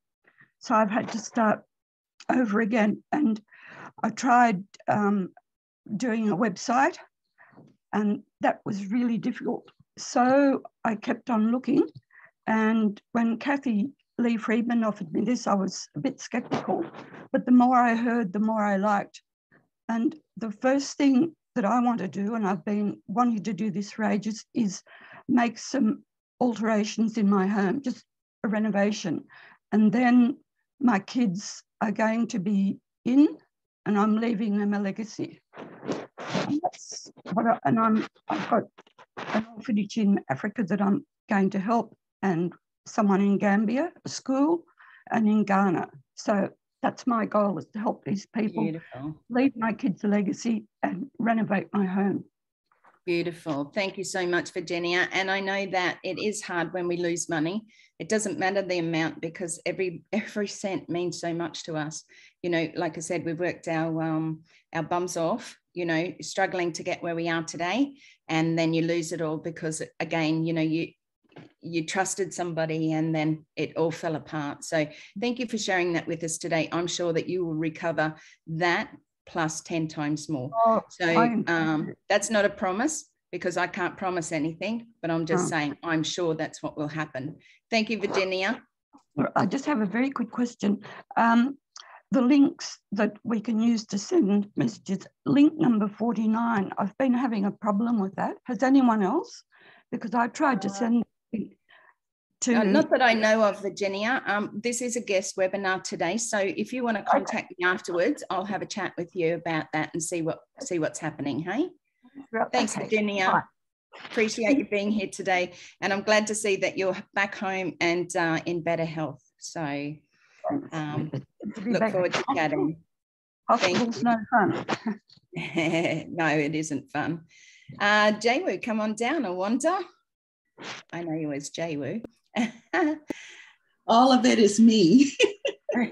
So I've had to start over again. And I tried doing a website, and that was really difficult. So I kept on looking. And when Kathy Lee Friedman offered me this, I was a bit skeptical. But the more I heard, the more I liked. And the first thing that I want to do, and I've been wanting to do this for ages, is make some alterations in my home, just a renovation. And then my kids are going to be in, and I'm leaving them a legacy. And that's what I've got an orphanage in Africa that I'm going to help, and someone in Gambia, a school, and in Ghana. So that's my goal, is to help these people. Beautiful. Leave my kids a legacy and renovate my home. Beautiful. Thank you so much, Virginia. And I know that it is hard when we lose money. It doesn't matter the amount, because every cent means so much to us. You know, like I said, we've worked our bums off, you know, struggling to get where we are today. And then you lose it all because, again, you know, you trusted somebody and then it all fell apart. So thank you for sharing that with us today. I'm sure that you will recover that plus 10 times more. So that's not a promise, because I can't promise anything, but I'm just saying I'm sure that's what will happen. Thank you, Virginia. I just have a very quick question. The links that we can use to send messages, link number 49, I've been having a problem with that. Has anyone else? Because I tried to send to... not that I know of, Virginia. This is a guest webinar today, so if you want to contact me afterwards, I'll have a chat with you about that and see what's happening. Hey, thanks, Virginia. Bye. Appreciate you being here today, and I'm glad to see that you're back home and in better health. So look forward to chatting. Hospital's no fun. No, it isn't fun. Jaywoo, come on down. I wonder. I know you as Jaywoo. All of it is me.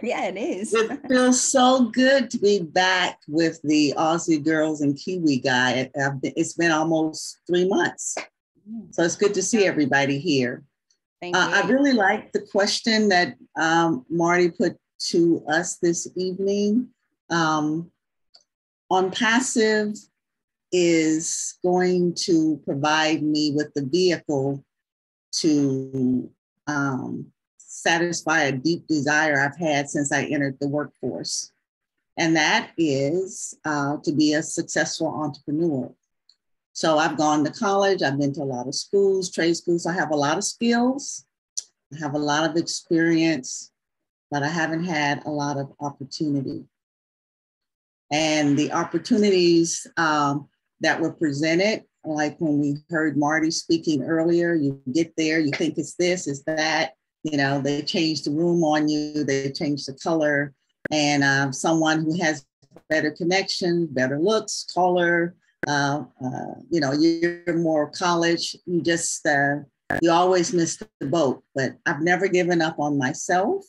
Yeah, it is. It feels so good to be back with the Aussie girls and Kiwi guy. It's been almost 3 months. So it's good to see everybody here. Thank you. I really like the question that Marty put to us this evening. Onpassive is going to provide me with the vehicle to satisfy a deep desire I've had since I entered the workforce. And that is to be a successful entrepreneur. So I've gone to college, I've been to a lot of schools, trade schools. I have a lot of skills, I have a lot of experience, but I haven't had a lot of opportunity. And the opportunities that were presented, like when we heard Marty speaking earlier, you get there, you think it's this, it's that, you know, they change the room on you, they change the color, and someone who has better connection, better looks, taller, you know, you're more college, you just, you always miss the boat. But I've never given up on myself.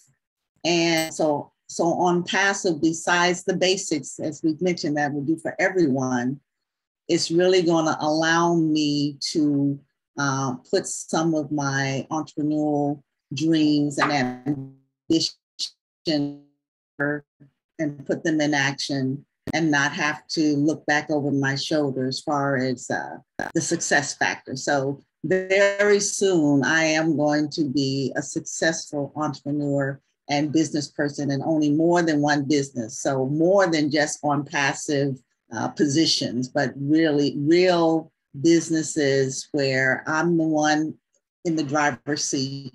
And so Onpassive, besides the basics, as we've mentioned, that we'll do for everyone, it's really going to allow me to put some of my entrepreneurial dreams and ambition and put them in action and not have to look back over my shoulder as far as the success factor. So very soon I am going to be a successful entrepreneur and business person, and owning more than one business. So more than just Onpassive positions, but really real businesses where I'm the one in the driver's seat.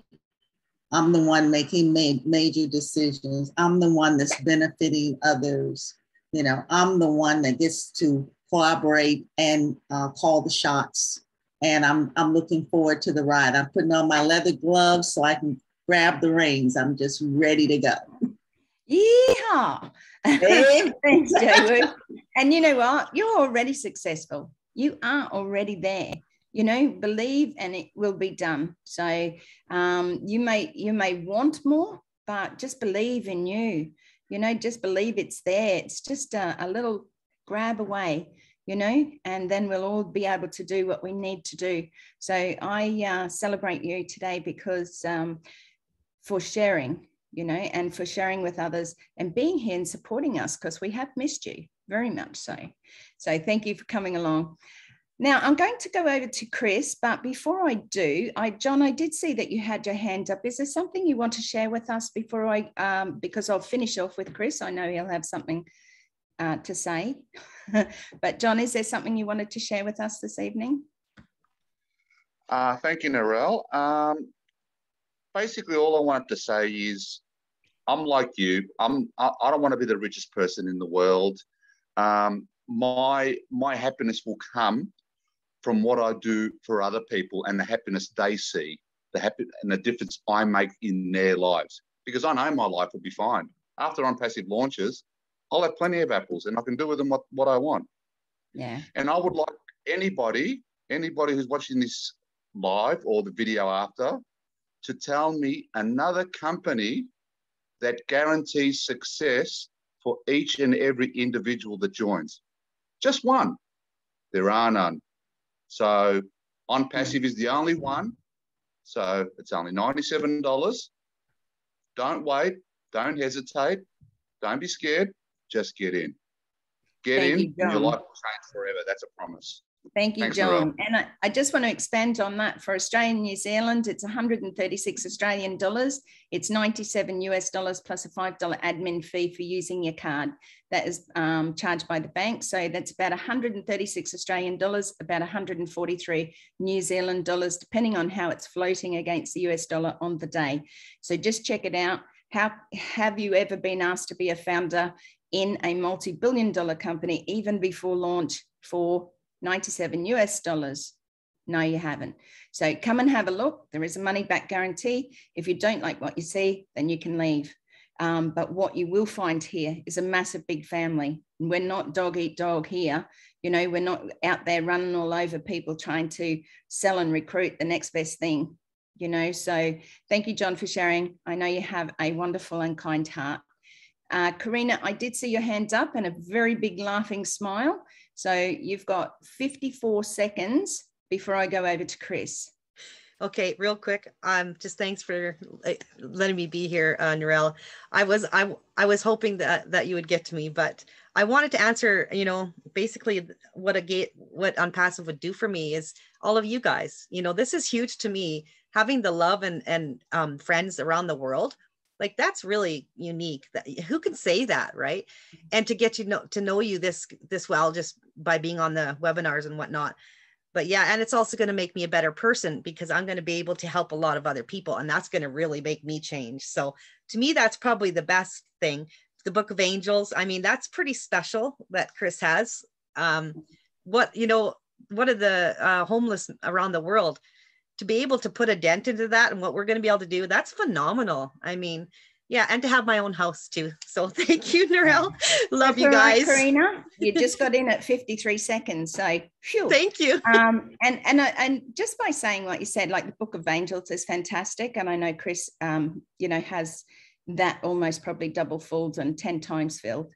I'm the one making major decisions. I'm the one that's benefiting others. You know, I'm the one that gets to collaborate and call the shots. And I'm looking forward to the ride. I'm putting on my leather gloves so I can grab the reins. I'm just ready to go. Yeehaw! Thanks, Jaywoo. And you know what? You're already successful. You are already there. You know, believe and it will be done. So you may want more, but just believe in you. You know, just believe it's there. It's just a little grab away. you know, and then we'll all be able to do what we need to do. So I celebrate you today because for sharing, you know, and for sharing with others and being here and supporting us, because we have missed you very much so. So thank you for coming along. Now I'm going to go over to Chris, but before I do, John, I did see that you had your hand up. Is there something you want to share with us before I, because I'll finish off with Chris. I know he'll have something to say. But John, is there something you wanted to share with us this evening? Thank you, Narelle. Basically, all I wanted to say is I'm like you. I don't want to be the richest person in the world. My happiness will come from what I do for other people and the happiness they see, and the difference I make in their lives. Because I know my life will be fine. After Onpassive launches, I'll have plenty of apples and I can do with them what I want. Yeah. And I would like anybody who's watching this live or the video after to tell me another company that guarantees success for each and every individual that joins. Just one. There are none. So Onpassive is the only one. So it's only $97. Don't wait. Don't hesitate. Don't be scared. Just get in. Get in and your life will change forever. That's a promise. Thank you, Thanks, John. Narelle. And I just want to expand on that. For Australia and New Zealand, it's 136 Australian dollars. It's $97 US plus a $5 admin fee for using your card. That is charged by the bank. So that's about 136 Australian dollars, about 143 New Zealand dollars, depending on how it's floating against the US dollar on the day. So just check it out. Have you ever been asked to be a founder in a multi-billion-dollar company, even before launch, for $97 US? No, you haven't. So come and have a look. There is a money-back guarantee. If you don't like what you see, then you can leave. But what you will find here is a massive big family. We're not dog eat dog here. You know, we're not out there running all over people trying to sell and recruit the next best thing. You know, so thank you, John, for sharing. I know you have a wonderful and kind heart. Karina, I did see your hand up and a very big laughing smile. So you've got 54 seconds before I go over to Chris. Okay, real quick. Just thanks for letting me be here, Narelle. I was hoping that you would get to me, but I wanted to answer, you know, basically what Onpassive would do for me is all of you guys. You know, this is huge to me. Having the love and friends around the world, like that's really unique. Who can say that, right? And to get to know you this well just by being on the webinars and whatnot. But yeah, and it's also going to make me a better person because I'm going to be able to help a lot of other people, and that's going to really make me change. So to me, that's probably the best thing. The Book of Angels, I mean, that's pretty special that Chris has. What are the homeless around the world? To be able to put a dent into that and what we're going to be able to do, that's phenomenal. I mean, yeah, and to have my own house too. So thank you, Narelle. Love you guys. Right, Karina, you just got in at 53 seconds. So phew. Thank you. And just by saying what you said, like the Book of Angels is fantastic. And I know Chris, you know, has that almost probably double filled and 10 times filled.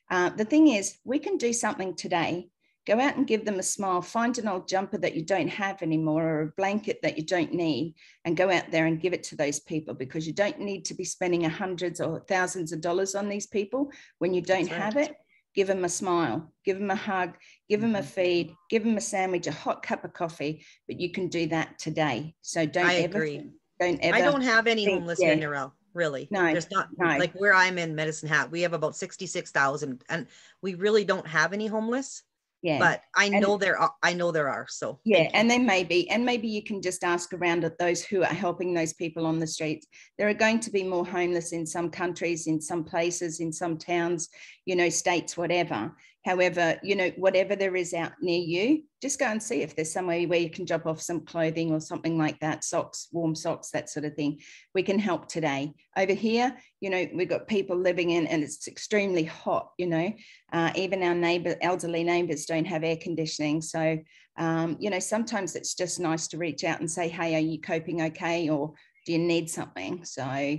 The thing is, we can do something today. Go out and give them a smile, find an old jumper that you don't have anymore or a blanket that you don't need, and go out there and give it to those people, because you don't need to be spending hundreds or thousands of dollars on these people when you don't have it. Give them a smile, give them a hug, give them a feed, give them a sandwich, a hot cup of coffee, but you can do that today. So I agree. I don't have any homeless here, Narelle. Really, no, there's not. Like where I'm in Medicine Hat, we have about 66,000, and we really don't have any homeless. Yeah, but I know there are. So yeah, and then maybe you can just ask around at those who are helping those people on the streets. There are going to be more homeless in some countries, in some places, in some towns, you know, states, whatever. However, you know, whatever there is out near you, just go and see if there's somewhere where you can drop off some clothing or something like that, socks, warm socks, that sort of thing. We can help today. Over here, you know, we've got people living in, and it's extremely hot, you know, even our elderly neighbours don't have air conditioning. So, you know, sometimes it's just nice to reach out and say, hey, are you coping okay? Or do you need something? So,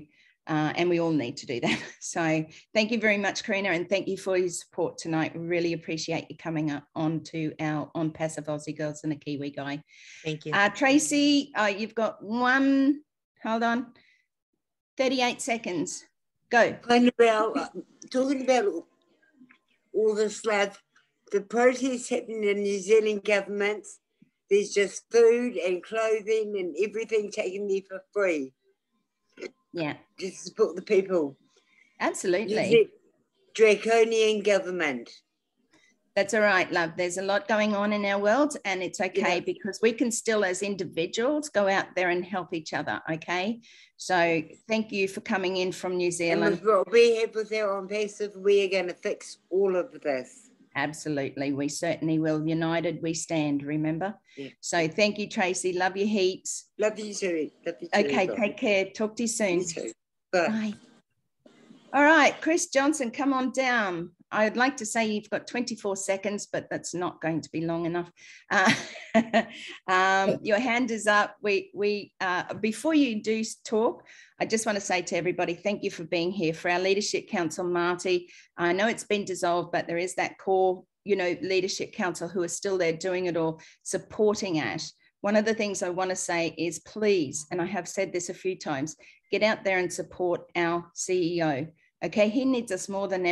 And we all need to do that. So thank you very much, Karina, and thank you for your support tonight. Really appreciate you coming up onto our Passive Aussie Girls and a Kiwi guy. Thank you. Tracy, you've got 38 seconds. Go. Hi, Narelle. Talking about all this love, the protests happening in New Zealand government, there's just food and clothing and everything taken there for free. Yeah. Just support the people. Absolutely. Draconian government. That's all right, love. There's a lot going on in our world, and it's okay because we can still, as individuals, go out there and help each other, okay? So thank you for coming in from New Zealand. And with what we have with our Onpassive, we are going to fix all of this. Absolutely. We certainly will. United we stand, remember? Yeah. So thank you, Tracy. Love you heaps. Love you too. Love you too. Okay, take care. Talk to you soon. You too. Bye. Bye. All right, Chris Johnson, come on down. I'd like to say you've got 24 seconds, but that's not going to be long enough. Your hand is up. Before you do talk, I just want to say to everybody, thank you for being here. For our Leadership Council, Marty, I know it's been dissolved, but there is that core, Leadership Council who are still there doing it all, supporting Ash. One of the things I want to say is please, and I have said this a few times, get out there and support our CEO. Okay, he needs us more than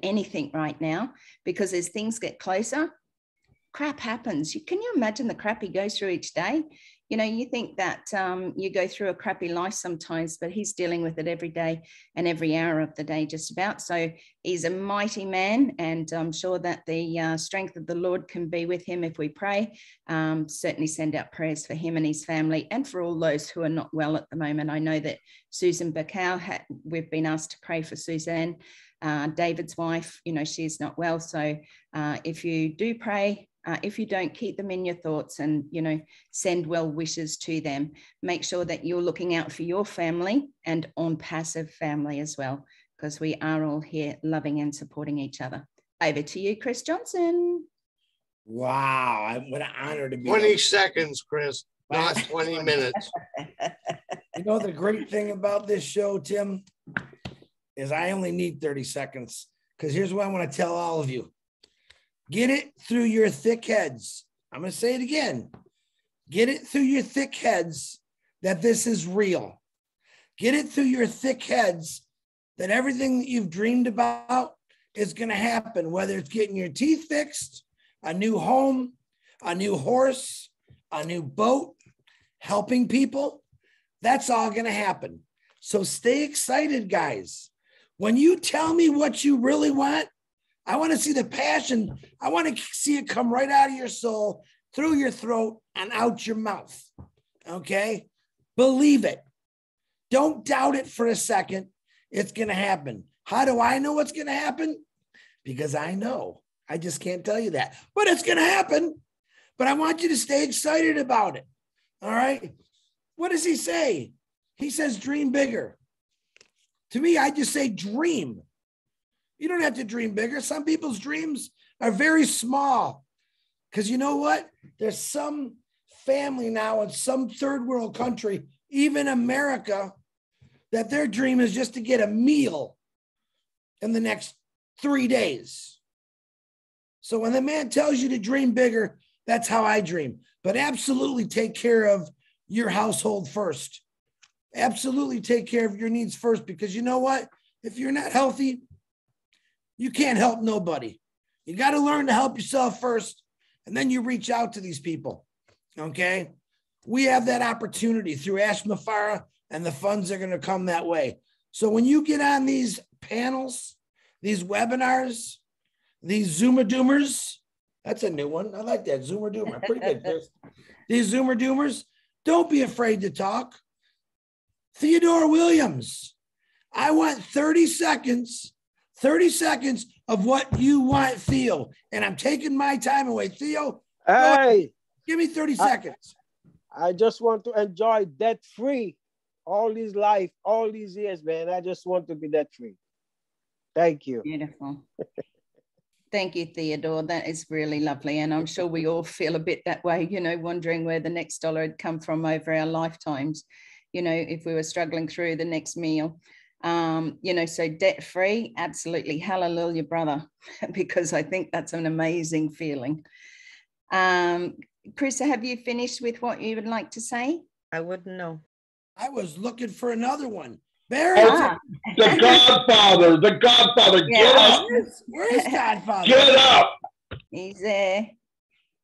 anything right now, because as things get closer, crap happens. Can you imagine the crap he goes through each day? You think that you go through a crappy life sometimes, but he's dealing with it every day and every hour of the day just about. So he's a mighty man, and I'm sure that the strength of the Lord can be with him if we pray. Certainly send out prayers for him and his family, and for all those who are not well at the moment. I know that Susan Bacau, we've been asked to pray for Suzanne, David's wife. She's not well. So if you do pray, if you don't, keep them in your thoughts and, send well wishes to them. Make sure that you're looking out for your family and Onpassive family as well, because we are all here loving and supporting each other. Over to you, Chris Johnson. Wow, what an honor to be 20 seconds, Chris, not 20 minutes. The great thing about this show, Tim, is I only need 30 seconds, because here's what I want to tell all of you. Get it through your thick heads. I'm going to say it again. Get it through your thick heads that this is real. Get it through your thick heads that everything that you've dreamed about is going to happen, whether it's getting your teeth fixed, a new home, a new horse, a new boat, helping people. That's all going to happen. So stay excited, guys. When you tell me what you really want, I want to see the passion. I want to see it come right out of your soul, through your throat, and out your mouth. Okay? Believe it. Don't doubt it for a second. It's going to happen. How do I know what's going to happen? Because I know. I just can't tell you that. But it's going to happen. But I want you to stay excited about it. All right? What does he say? He says, dream bigger. To me, I just say dream. You don't have to dream bigger. Some people's dreams are very small, because you know what? There's some family now in some third world country, even America, that their dream is just to get a meal in the next 3 days. So when the man tells you to dream bigger, that's how I dream. But absolutely take care of your household first. Absolutely take care of your needs first, because you know what? If you're not healthy, you can't help nobody. You got to learn to help yourself first, and then you reach out to these people, okay? We have that opportunity through Ash Mufareh, and the funds are going to come that way. So when you get on these panels, these webinars, these Zoomer Doomers, that's a new one. I like that, Zoomer Doomer. Pretty good. These Zoomer Doomers, don't be afraid to talk. Theodore Williams, I want 30 seconds of what you want, Theo. And I'm taking my time away. Theo, hey, give me 30 seconds. I just want to enjoy debt-free all this life, all these years, man. I just want to be debt-free. Thank you. Beautiful. Thank you, Theodore. That is really lovely. And I'm sure we all feel a bit that way, wondering where the next dollar had come from over our lifetimes. you know, if we were struggling through the next meal. You know, so debt-free, absolutely, hallelujah, brother, because I think that's an amazing feeling. Chris, have you finished with what you would like to say? I wouldn't know. I was looking for another one. The Godfather, the Godfather, Yeah, get up. Where's Godfather? Get up. He's there.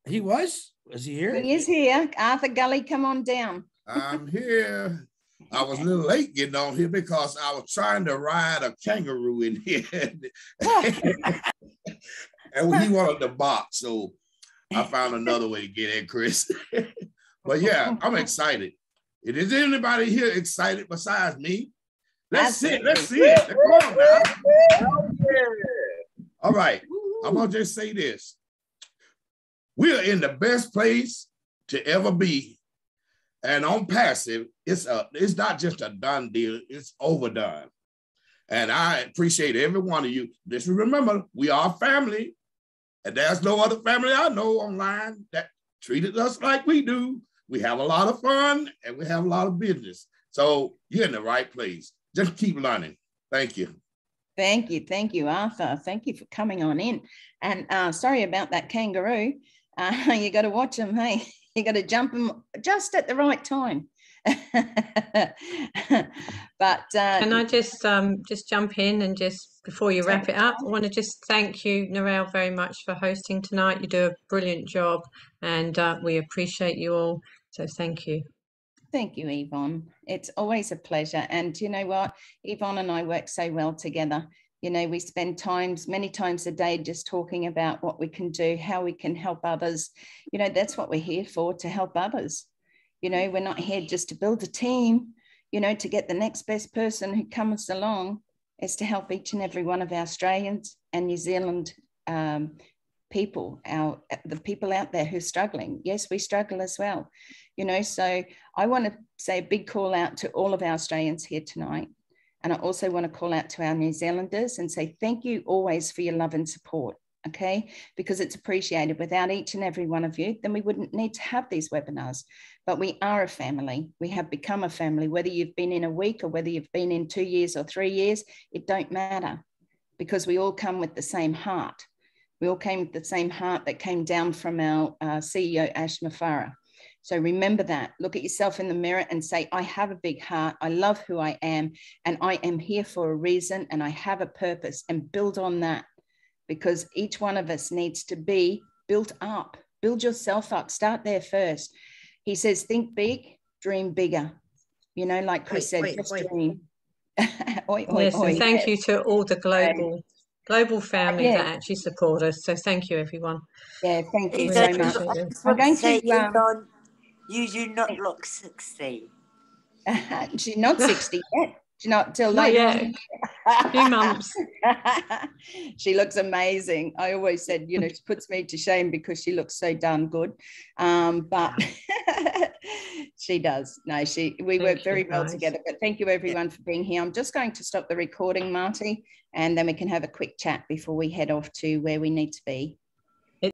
He was? Was he here? He is here. Arthur Gully, come on down. I'm here. I was a little late getting on here because I was trying to ride a kangaroo in here. And he wanted to box, so I found another way to get in, Chris. But yeah, I'm excited. Is anybody here excited besides me? Let's see it. Let's see it. Come on now. All right. I'm going to just say this. We're in the best place to ever be. And Onpassive, it's not just a done deal, it's overdone. And I appreciate every one of you. Just remember, we are family. And there's no other family I know online that treated us like we do. We have a lot of fun and we have a lot of business. So you're in the right place. Just keep learning. Thank you. Thank you, Arthur. Thank you for coming on in. And sorry about that kangaroo. You got to watch him, hey? You got to jump him just at the right time. But can I just jump in and just before you wrap it up, I want to just thank you, Narelle, very much for hosting tonight. You do a brilliant job, and we appreciate you all. So thank you. Thank you, Yvonne. It's always a pleasure. And you know what? Yvonne and I work so well together. You know, we spend many times a day just talking about what we can do, how we can help others. You know, that's what we're here for, to help others. You know, we're not here just to build a team, you know, to get the next best person who comes along. Is to help each and every one of our Australians and New Zealand people, the people out there who are struggling. Yes, we struggle as well. You know, so I want to say a big call out to all of our Australians here tonight. And I also want to call out to our New Zealanders and say thank you always for your love and support, okay? Because it's appreciated. Without each and every one of you, then we wouldn't need to have these webinars. But we are a family. We have become a family. Whether you've been in a week or whether you've been in 2 years or 3 years, it don't matter, because we all come with the same heart. We all came with the same heart that came down from our CEO, Ash Mufareh. So remember that. Look at yourself in the mirror and say, I have a big heart. I love who I am. And I am here for a reason. And I have a purpose. And build on that. Because each one of us needs to be built up. Build yourself up. Start there first. He says, think big, dream bigger. You know, like Chris said, just dream. Yes, and thank you to all the global family that actually support us. So thank you, everyone. Yeah, thank you Really so much. I'm going to Yvonne, you do not look 60. She's not 60 yet. She's not till Not later yet. on. A few months. She looks amazing. I always said, you know, it puts me to shame because she looks so darn good. But she does. No, we work very well together. But thank you everyone for being here. I'm just going to stop the recording, Marty, and then we can have a quick chat before we head off to where we need to be.